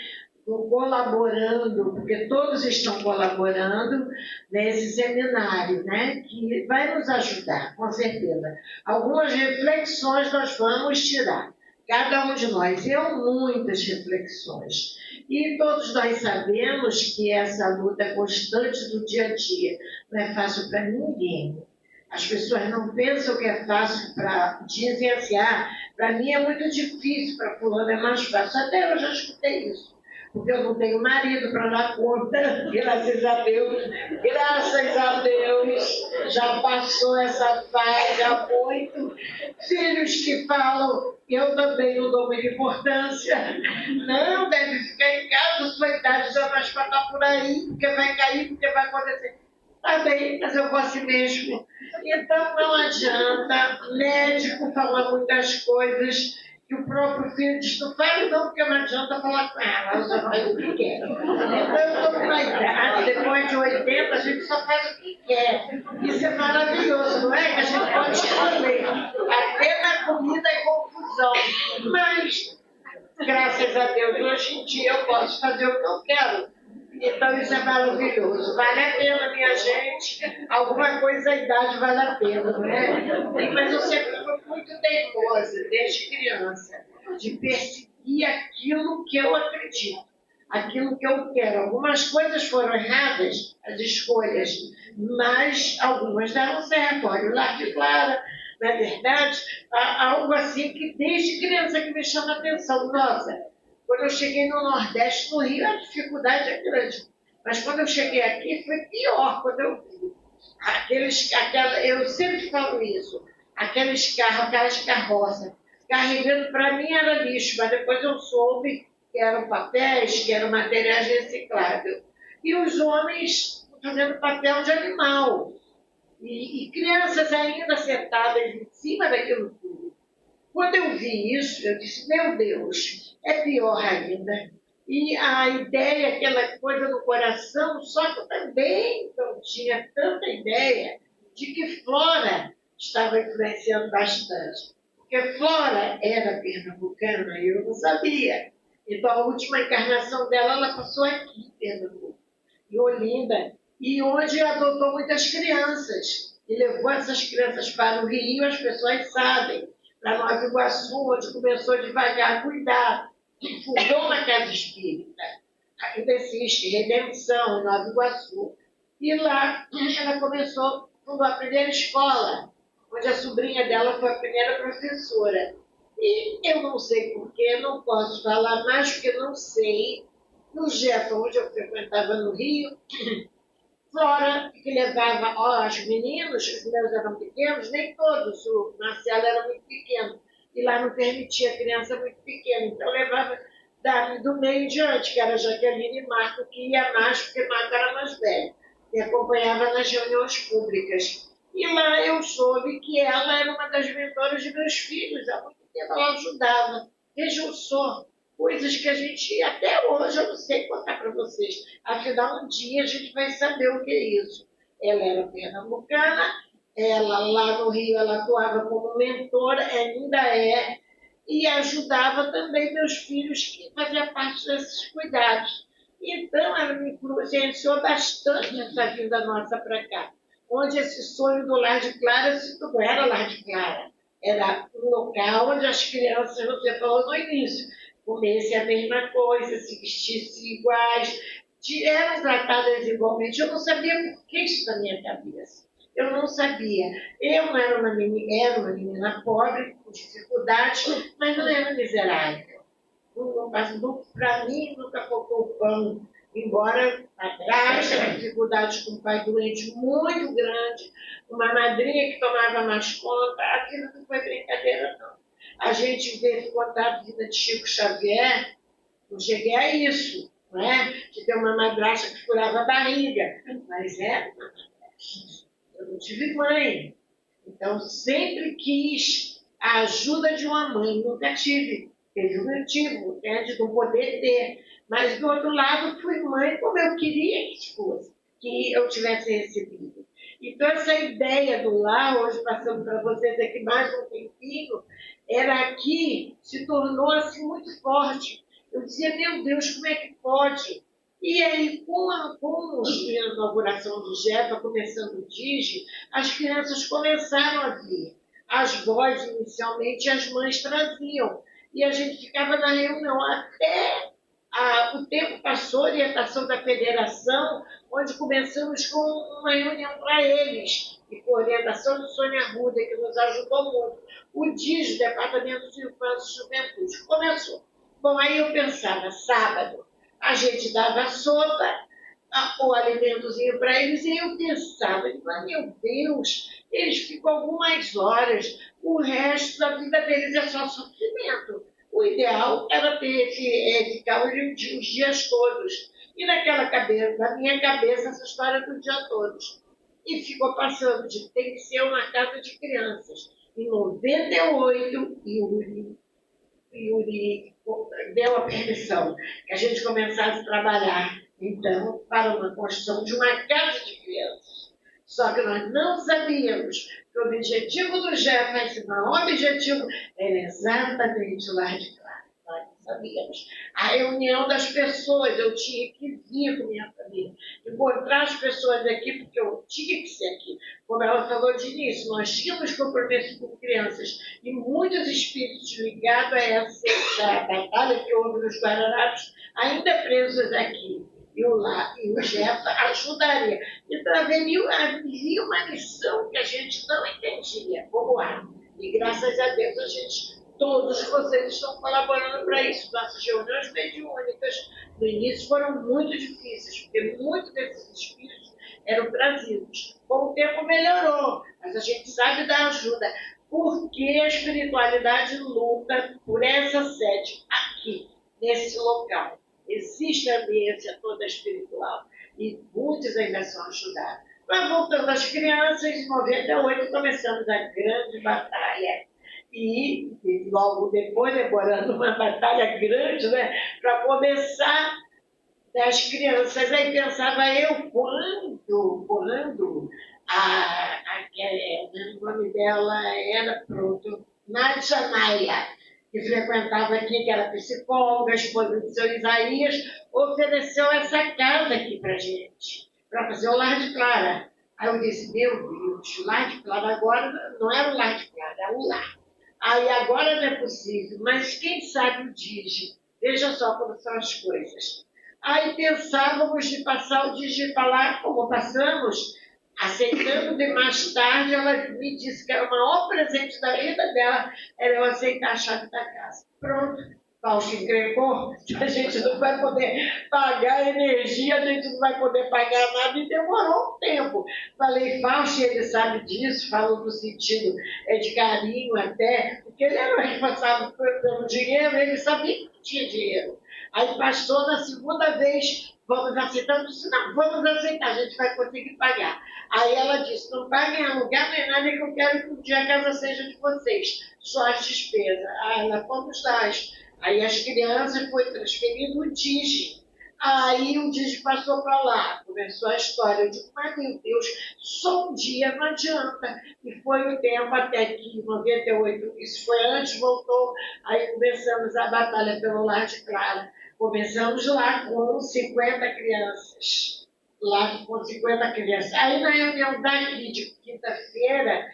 colaborando, porque todos estão colaborando nesse seminário, né? Que vai nos ajudar, com certeza. Algumas reflexões nós vamos tirar, cada um de nós. Eu, muitas reflexões. E todos nós sabemos que essa luta constante do dia a dia não é fácil para ninguém. As pessoas não pensam que é fácil para dizem assim, para mim é muito difícil, para fulano é mais fácil. Até eu já escutei isso. Porque eu não tenho marido para dar conta, graças a Deus, já passou essa fase há muito. Filhos que falam, eu também não dou muita importância, não, deve ficar em casa, sua idade já vai estar por aí, porque vai cair, porque vai acontecer. Tá bem, mas eu vou assim mesmo. Então não adianta, médico fala muitas coisas, que o próprio filho diz, não fale não, porque não adianta falar com ela, ela só faz o que quer. Então eu estou com uma idade, depois de 80, a gente só faz o que quer. Isso é maravilhoso, não é? Que a gente pode escolher, até na comida e confusão. Mas, graças a Deus, hoje em dia eu posso fazer o que eu quero. Então isso é maravilhoso. Vale a pena, minha gente. Alguma coisa a idade vale a pena, não é? Mas eu sempre fui muito teimosa, desde criança, de perseguir aquilo que eu acredito. aquilo que eu quero. Algumas coisas foram erradas, as escolhas, mas algumas deram certo. Olha, o Lar de Clara, na verdade, algo assim que desde criança que me chama a atenção. Nossa, quando eu cheguei no Nordeste, no Rio, a dificuldade é grande. Mas quando eu cheguei aqui, foi pior. Quando eu vi eu sempre falo isso, aqueles carros, aquelas carroças, carregando, para mim era lixo, mas depois eu soube que eram papéis, que eram materiais recicláveis. E os homens fazendo papel de animal. E crianças ainda sentadas em cima daquilo tudo. Quando eu vi isso, eu disse, meu Deus, é pior ainda. E a ideia, aquela coisa no coração, só que eu também não tinha tanta ideia de que Flora estava influenciando bastante. Porque Flora era pernambucana e eu não sabia. Então, a última encarnação dela, ela passou aqui em Pernambuco, em Olinda, e onde adotou muitas crianças. E levou essas crianças para o Rio, as pessoas sabem, para Nova Iguaçu, onde começou devagar a cuidar. Fundou uma casa espírita, ainda existe, Redenção, em Nova Iguaçu. E lá ela começou, fundou a primeira escola, onde a sobrinha dela foi a primeira professora. E eu não sei porquê, não posso falar mais, porque não sei. No Jefferson, onde eu frequentava no Rio, Flora, que levava os meninos, os meus eram pequenos, nem todos, o Marcelo era muito pequeno, e lá não permitia criança muito pequena, então levava do meio em diante, que era Jaqueline e Marco, que ia mais, porque Marco era mais velho, e acompanhava nas reuniões públicas. E lá eu soube que ela era uma das mentoras de meus filhos, há muito tempo ela ajudava. Vejam só, coisas que a gente, até hoje, eu não sei contar para vocês. Afinal, um dia a gente vai saber o que é isso. Ela era pernambucana, ela lá no Rio, ela atuava como mentora, ainda é, e ajudava também meus filhos que faziam parte desses cuidados. Então, ela me influenciou bastante essa vinda nossa para cá, onde esse sonho do Lar de Clara se tornou, era Lar de Clara, era um local onde as crianças, você falou no início, comessem a mesma coisa, se vestissem iguais, eram tratadas igualmente. Eu não sabia por que isso na minha cabeça. Eu não sabia. Eu não era uma menina pobre, com dificuldades, mas não era miserável. Para mim, nunca faltou pão. Embora atrás tinha dificuldades com um pai doente muito grande, uma madrinha que tomava mais conta, aquilo não foi brincadeira, não. A gente vê contar a vida de Chico Xavier, não cheguei a isso, não é? De ter uma madrasta que furava a barriga, mas era uma madrasta. Eu não tive mãe, então sempre quis a ajuda de uma mãe, nunca tive. Teve o motivo, de não poder ter. Mas, do outro lado, fui mãe como eu queria que fosse, que eu tivesse recebido. Então, essa ideia do lar, hoje passando para vocês aqui mais um tempinho, era aqui, se tornou assim muito forte. Eu dizia, meu Deus, como é que pode? E aí, com a inauguração do GEPA, começando o DIGI, as crianças começaram a vir. As vozes, inicialmente, as mães traziam. E a gente ficava na reunião até o tempo passou, orientação da federação, onde começamos com uma reunião para eles, e com orientação de Sônia Arruda, que nos ajudou muito. O DIS, Departamento de Infância e Juventude, começou. Bom, aí eu pensava, sábado, a gente dava sopa, o alimentozinho para eles, e eu pensava, meu Deus, eles ficam algumas horas, o resto da vida deles é só sofrimento. O ideal era ficar os dias todos. E na minha cabeça, essa história do dia todos. E ficou passando de tem que ser uma casa de crianças. Em 98, Yuri deu a permissão que a gente começasse a trabalhar, então, para uma construção de uma casa de crianças. Só que nós não sabíamos que o objetivo do Jefferson, o objetivo era exatamente o Lar de Clara. Nós não sabíamos. A reunião das pessoas, eu tinha que vir com minha família, encontrar as pessoas aqui, porque eu tinha que ser aqui. Como ela falou de início, nós tínhamos compromisso com crianças e muitos espíritos ligados a essa batalha que houve nos Guararapes ainda presos aqui. E o Jefferson ajudaria. Então havia uma missão que a gente não entendia, como há. E graças a Deus todos vocês estão colaborando para isso. Nossas reuniões mediúnicas no início foram muito difíceis, porque muitos desses espíritos eram trazidos. Com o tempo melhorou, mas a gente sabe dar ajuda. Porque a espiritualidade luta por essa sede aqui, nesse local. Existe a ambiência toda espiritual e muitos ainda são ajudados. Mas voltando às crianças, em 98 começamos a grande batalha. E logo depois, elaborando uma batalha grande, né, para começar das crianças. Aí pensava eu, quando o nome dela era, pronto, Nádia Maia, que frequentava aqui, que era psicóloga, esposa do seu Isaías, ofereceu essa casa aqui para gente, para fazer o Lar de Clara. Aí eu disse, meu Deus, Lar de Clara agora não era o Lar de Clara, era o Lar. Aí agora não é possível, mas quem sabe o Digi. Veja só como são as coisas. Aí pensávamos de passar o Digi para lá, como passamos, aceitando, e mais tarde ela me disse que era o maior presente da vida dela, era eu aceitar a chave da casa. Pronto. Fausto encrencou, a gente não vai poder pagar energia, a gente não vai poder pagar nada, e demorou um tempo. Falei, Fausto, ele sabe disso, falou no sentido de carinho até, porque ele era o responsável pelo dinheiro, ele sabia que tinha dinheiro. Aí passou na segunda vez, vamos aceitar, eu disse, não, vamos aceitar, a gente vai conseguir pagar. Aí ela disse, não paguem aluguel nem nada, que eu quero que um dia a casa seja de vocês, só as despesas. Aí ela, vamos dar. Aí as crianças foi transferido o Digi. Aí o Digi passou para lá, começou a história. Eu digo, mas meu Deus, só um dia não adianta. E foi o tempo até que em 98, isso foi antes, voltou. Aí começamos a batalha pelo Lar de Clara. Começamos lá com 50 crianças. Lá com 50 crianças. Aí na reunião daqui de quinta-feira,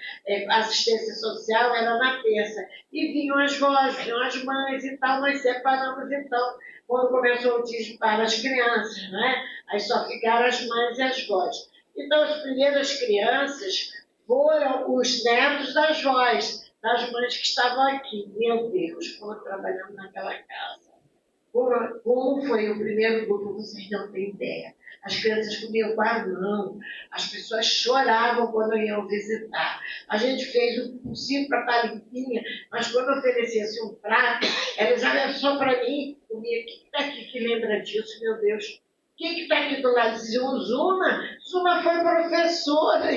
assistência social era na terça. E vinham as vós, vinham as mães e tal, nós separamos então, quando começou o dia para as crianças, né? Aí só ficaram as mães e as vós. Então as primeiras crianças foram os netos das vós, das mães que estavam aqui. Meu Deus, foram trabalhando naquela casa. Como foi o primeiro grupo, vocês não têm ideia. As crianças comiam com a mão, as pessoas choravam quando iam visitar. A gente fez o possível para estar limpinha, mas quando oferecia-se um prato, elas olha só para mim, comia. Quem está aqui que lembra disso, meu Deus? Quem que está aqui do lado? Dizia o Zuma. Zuma foi professora,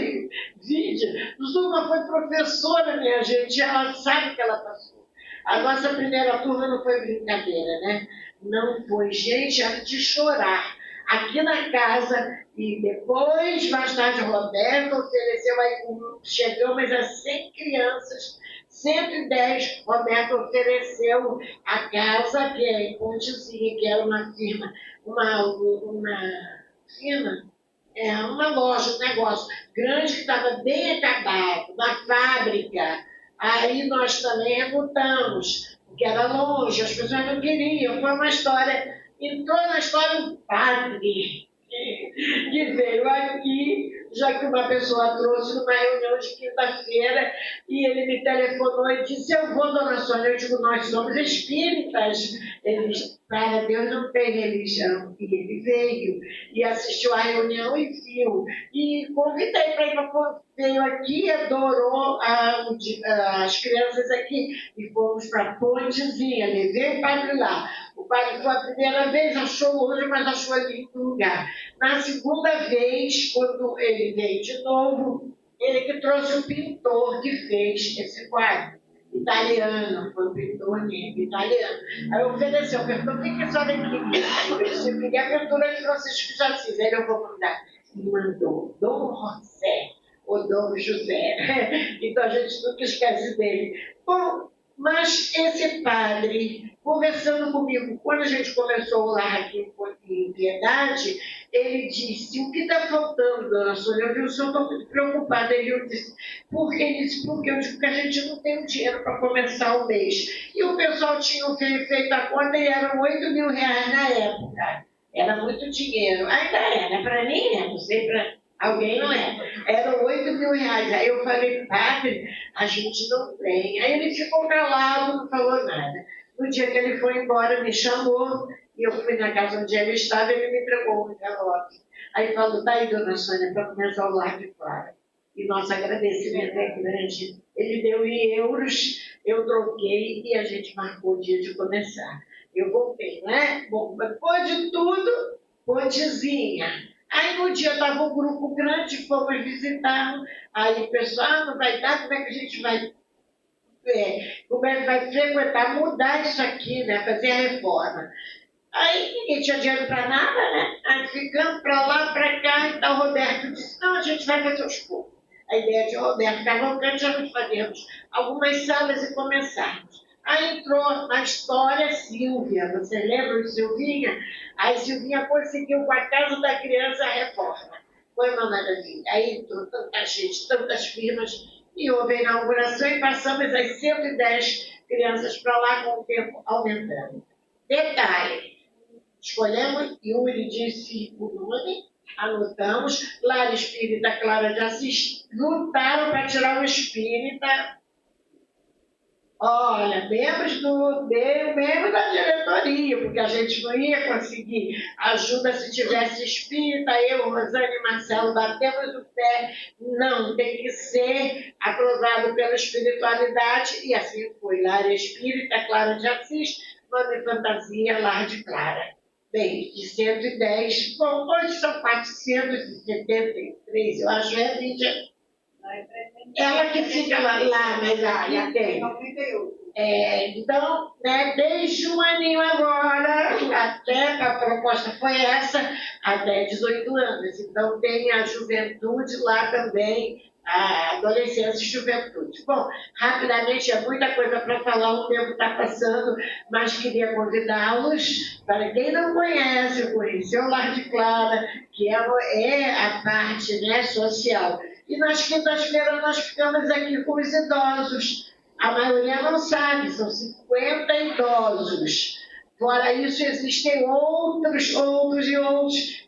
Vídia. Zuma foi professora, minha gente, ela sabe que ela passou. A nossa primeira turma não foi brincadeira, né? Não foi, gente, era de chorar. Aqui na casa, e depois, mais tarde, Roberto ofereceu, aí chegamos a 100 crianças, 110, Roberto ofereceu a casa, que é em Pontezinha, que era uma firma, uma firma, uma loja, um negócio grande que estava bem acabado, uma fábrica. Aí nós também remutamos, porque era longe, as pessoas não queriam. Foi uma história, entrou na história um padre que veio aqui, já que uma pessoa trouxe numa reunião de quinta-feira, e ele me telefonou e disse, eu vou, dona Sônia. Eu digo, nós somos espíritas. Ele disse, para Deus não tem religião. E ele veio e assistiu à reunião e viu. E convidei para ir, veio aqui, adorou as crianças aqui, e fomos para a Pontezinha, levei o padre lá. O padre foi a primeira vez, achou longe, mas achou ali no lugar. Na segunda vez, quando ele veio de novo, ele que trouxe o pintor que fez esse quadro. Italiano, foi um pintor negro, italiano. Aí ofereceu, perguntou, o que a senhora queria? Eu disse, eu queria a pintura de Francisco de Assis. Aí eu vou mandar. E mandou Dom José, ou Dom José. Então a gente nunca esquece dele. Bom, mas esse padre, conversando comigo, quando a gente começou lá aqui em Piedade, ele disse, o que está faltando, dona Sônia? Eu vi o senhor está muito preocupado. Eu disse, por que? Ele disse, porque eu digo que a gente não tem dinheiro para começar o mês. E o pessoal tinha feito a conta e eram 8 mil reais na época. Era muito dinheiro. Ainda era, para mim, né? Não sei, para alguém não é. Eram 8 mil reais. Aí eu falei, padre, a gente não tem. Aí ele ficou calado, não falou nada. No dia que ele foi embora, me chamou, e eu fui na casa onde ele estava, ele me entregou um envelope. Aí falou, tá aí, dona Sônia, para começar o lar de Clara. E nosso agradecimento é grande. Ele deu em euros, eu troquei e a gente marcou o dia de começar. Eu voltei, né? Bom, depois de tudo, pontezinha. Aí no dia estava um grupo grande, fomos visitar. Aí o pessoal, não vai dar, como é que a gente vai como é que vai frequentar, mudar isso aqui, né? Fazer a reforma. Aí ninguém tinha dinheiro para nada, né? Aí ficamos para lá, para cá, então o Roberto disse, não, a gente vai fazer os poucos. A ideia de Roberto Cavalcante já nos fazemos algumas salas e começarmos. Aí entrou na história Silvia, você lembra de Silvinha? Aí Silvinha conseguiu com a Casa da Criança a reforma. Foi uma maravilha. Aí entrou tanta gente, tantas firmas, e houve a inauguração e passamos as 110 crianças para lá com o tempo aumentando. Detalhe, escolhemos, Yuri disse o nome, anotamos, Lar Espírita Clara de Assis, lutaram para tirar o espírita. Olha, membro da diretoria, porque a gente não ia conseguir ajuda se tivesse espírita, eu, Rosane e Marcelo batemos o pé, não, tem que ser aprovado pela espiritualidade, e assim foi, Lar Espírita Clara de Assis, Nome Fantasia, Lar de Clara. Bem, de 110, bom, hoje são 473, eu acho, é 20. Ela que fica lá mas aqui tem. Então, né, desde um aninho agora, até a proposta foi essa, até 18 anos. Então, tem a juventude lá também, a adolescência e juventude. Bom, rapidamente, é muita coisa para falar, o tempo está passando, mas queria convidá-los, para quem não conhece, conhecer o Lar de Clara, que é a parte, né, social. E nas quintas-feiras nós ficamos aqui com os idosos. A maioria não sabe, são 50 idosos. Fora isso, existem outros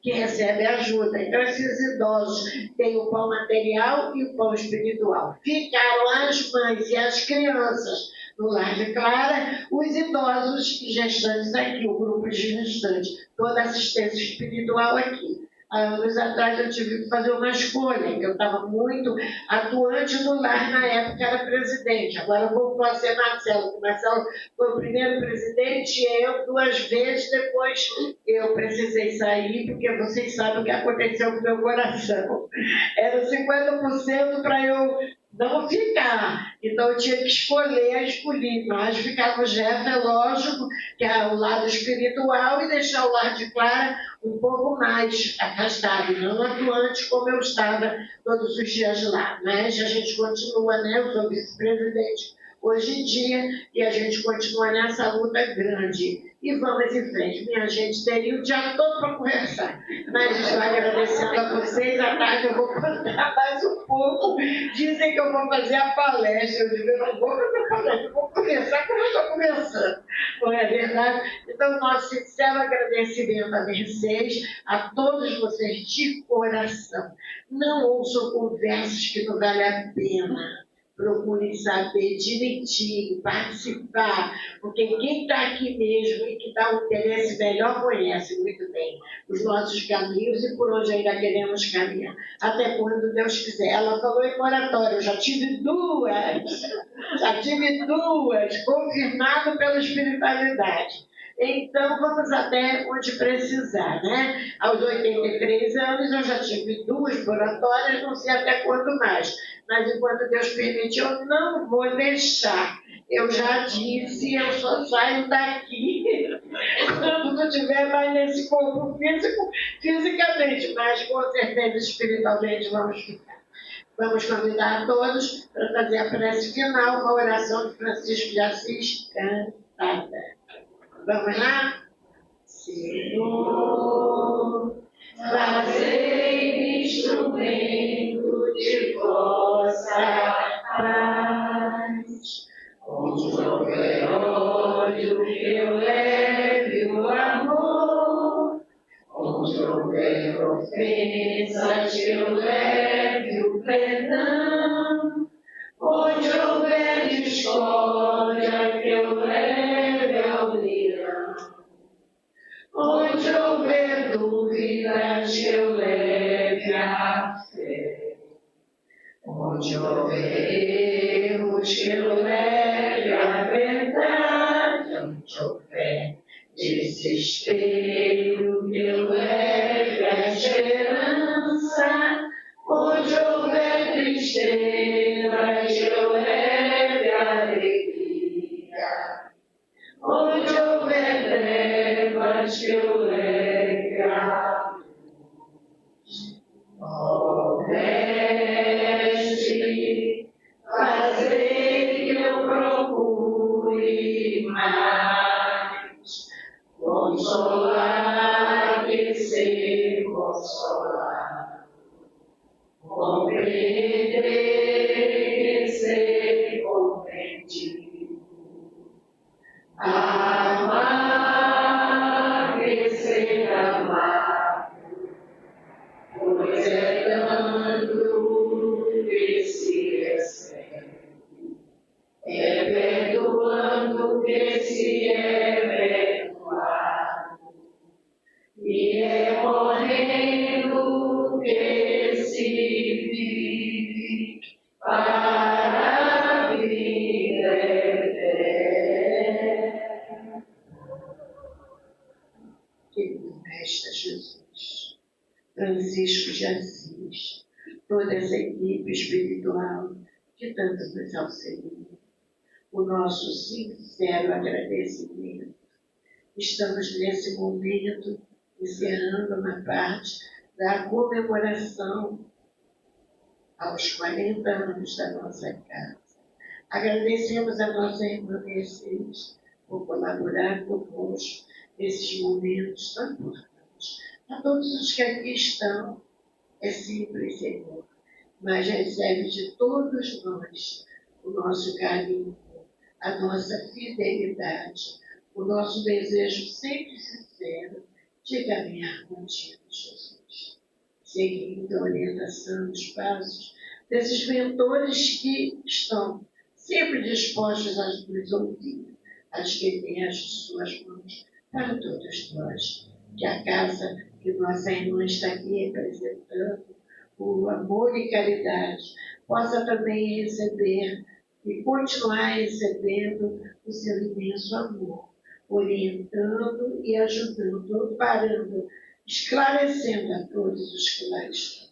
que recebem ajuda. Então, esses idosos têm o pão material e o pão espiritual. Ficaram as mães e as crianças no Lar de Clara, os idosos e gestantes aqui, o grupo de gestantes, toda assistência espiritual aqui. Há anos atrás eu tive que fazer uma escolha, que eu estava muito atuante no lar, na época era presidente, agora eu vou ser Marcelo, porque Marcelo foi o primeiro presidente e eu 2 vezes, depois eu precisei sair, porque vocês sabem o que aconteceu com o meu coração. Era 50% para eu não ficar, então eu tinha que escolhi, mas ficava o Jeff, é lógico, que é o lado espiritual, e deixar o Lar de Clara um pouco mais afastado, não atuante como eu estava todos os dias lá. Mas a gente continua, né? Eu sou vice-presidente hoje em dia e a gente continua nessa luta grande. E vamos em frente. Minha gente, teria o dia todo para conversar. Mas estou agradecendo a vocês. À tarde eu vou contar mais um pouco. Dizem que eu vou fazer a palestra. Eu digo, eu não vou fazer palestra, eu vou conversar como eu estou conversando. Não é verdade? Então, nosso sincero agradecimento a vocês, a todos vocês de coração. Não ouçam conversas que não valem a pena. Procurem saber direitinho, participar, porque quem está aqui mesmo e que dá um interesse melhor conhece muito bem os nossos caminhos e por onde ainda queremos caminhar. Até quando Deus quiser. Ela falou em moratório, eu já tive duas, confirmado pela espiritualidade. Então, vamos até onde precisar, né? Aos 83 anos, eu já tive 2 moratórias, não sei até quando mais. Mas, enquanto Deus permite, eu não vou deixar. Eu já disse, eu só saio daqui quando não estiver mais nesse corpo físico, fisicamente, mas com certeza espiritualmente vamos ficar. Vamos convidar a todos para fazer a prece final, uma oração de Francisco de Assis cantada. Vamos lá? Senhor, houver ofensas, que eu leve o perdão. Onde houver discórdia, que eu leve a união. Onde houver dúvidas, que eu leve a fé. Onde houver erros, que eu leve a verdade. Onde houver desespero, que eu leve a esperança. Onde houver tristeza, que eu leve a alegria. Onde houver trevas, que eu leve a luz. Ó Mestre, fazei que eu procure mais consolar que ser consolar, compreender que ser compreendido, amar que ser amado, pois é dando que se recebe, é perdoando que se é perdoado, e é morrendo que se vive para a vida eterna. Querido Mestre Jesus, Francisco de Assis, toda essa equipe espiritual que tanto nos auxilia, o nosso sincero agradecimento. Estamos nesse momento encerrando uma parte da comemoração aos 40 anos da nossa casa. Agradecemos a nossa irmã Mercedes por colaborar conosco nesses momentos tão importantes. A todos os que aqui estão, é simples, Senhor, mas recebe de todos nós o nosso carinho, a nossa fidelidade, o nosso desejo sempre sincero de caminhar contigo, Jesus. Seguindo a orientação dos passos desses mentores que estão sempre dispostos a nos ouvir, a estender as suas mãos para todos nós. Que a casa que nossa irmã está aqui representando, o amor e caridade, possa também receber e continuar recebendo o seu imenso amor, orientando e ajudando, amparando, esclarecendo a todos os que lá estão.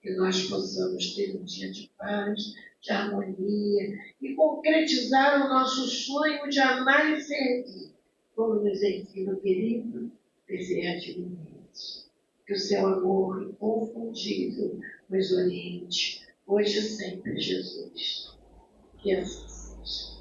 Que nós possamos ter um dia de paz, de harmonia e concretizar o nosso sonho de amar e servir, como nos ensina o querido Bezerra de Menezes. Que o seu amor inconfundível nos oriente, hoje e sempre, Jesus. Que assim seja.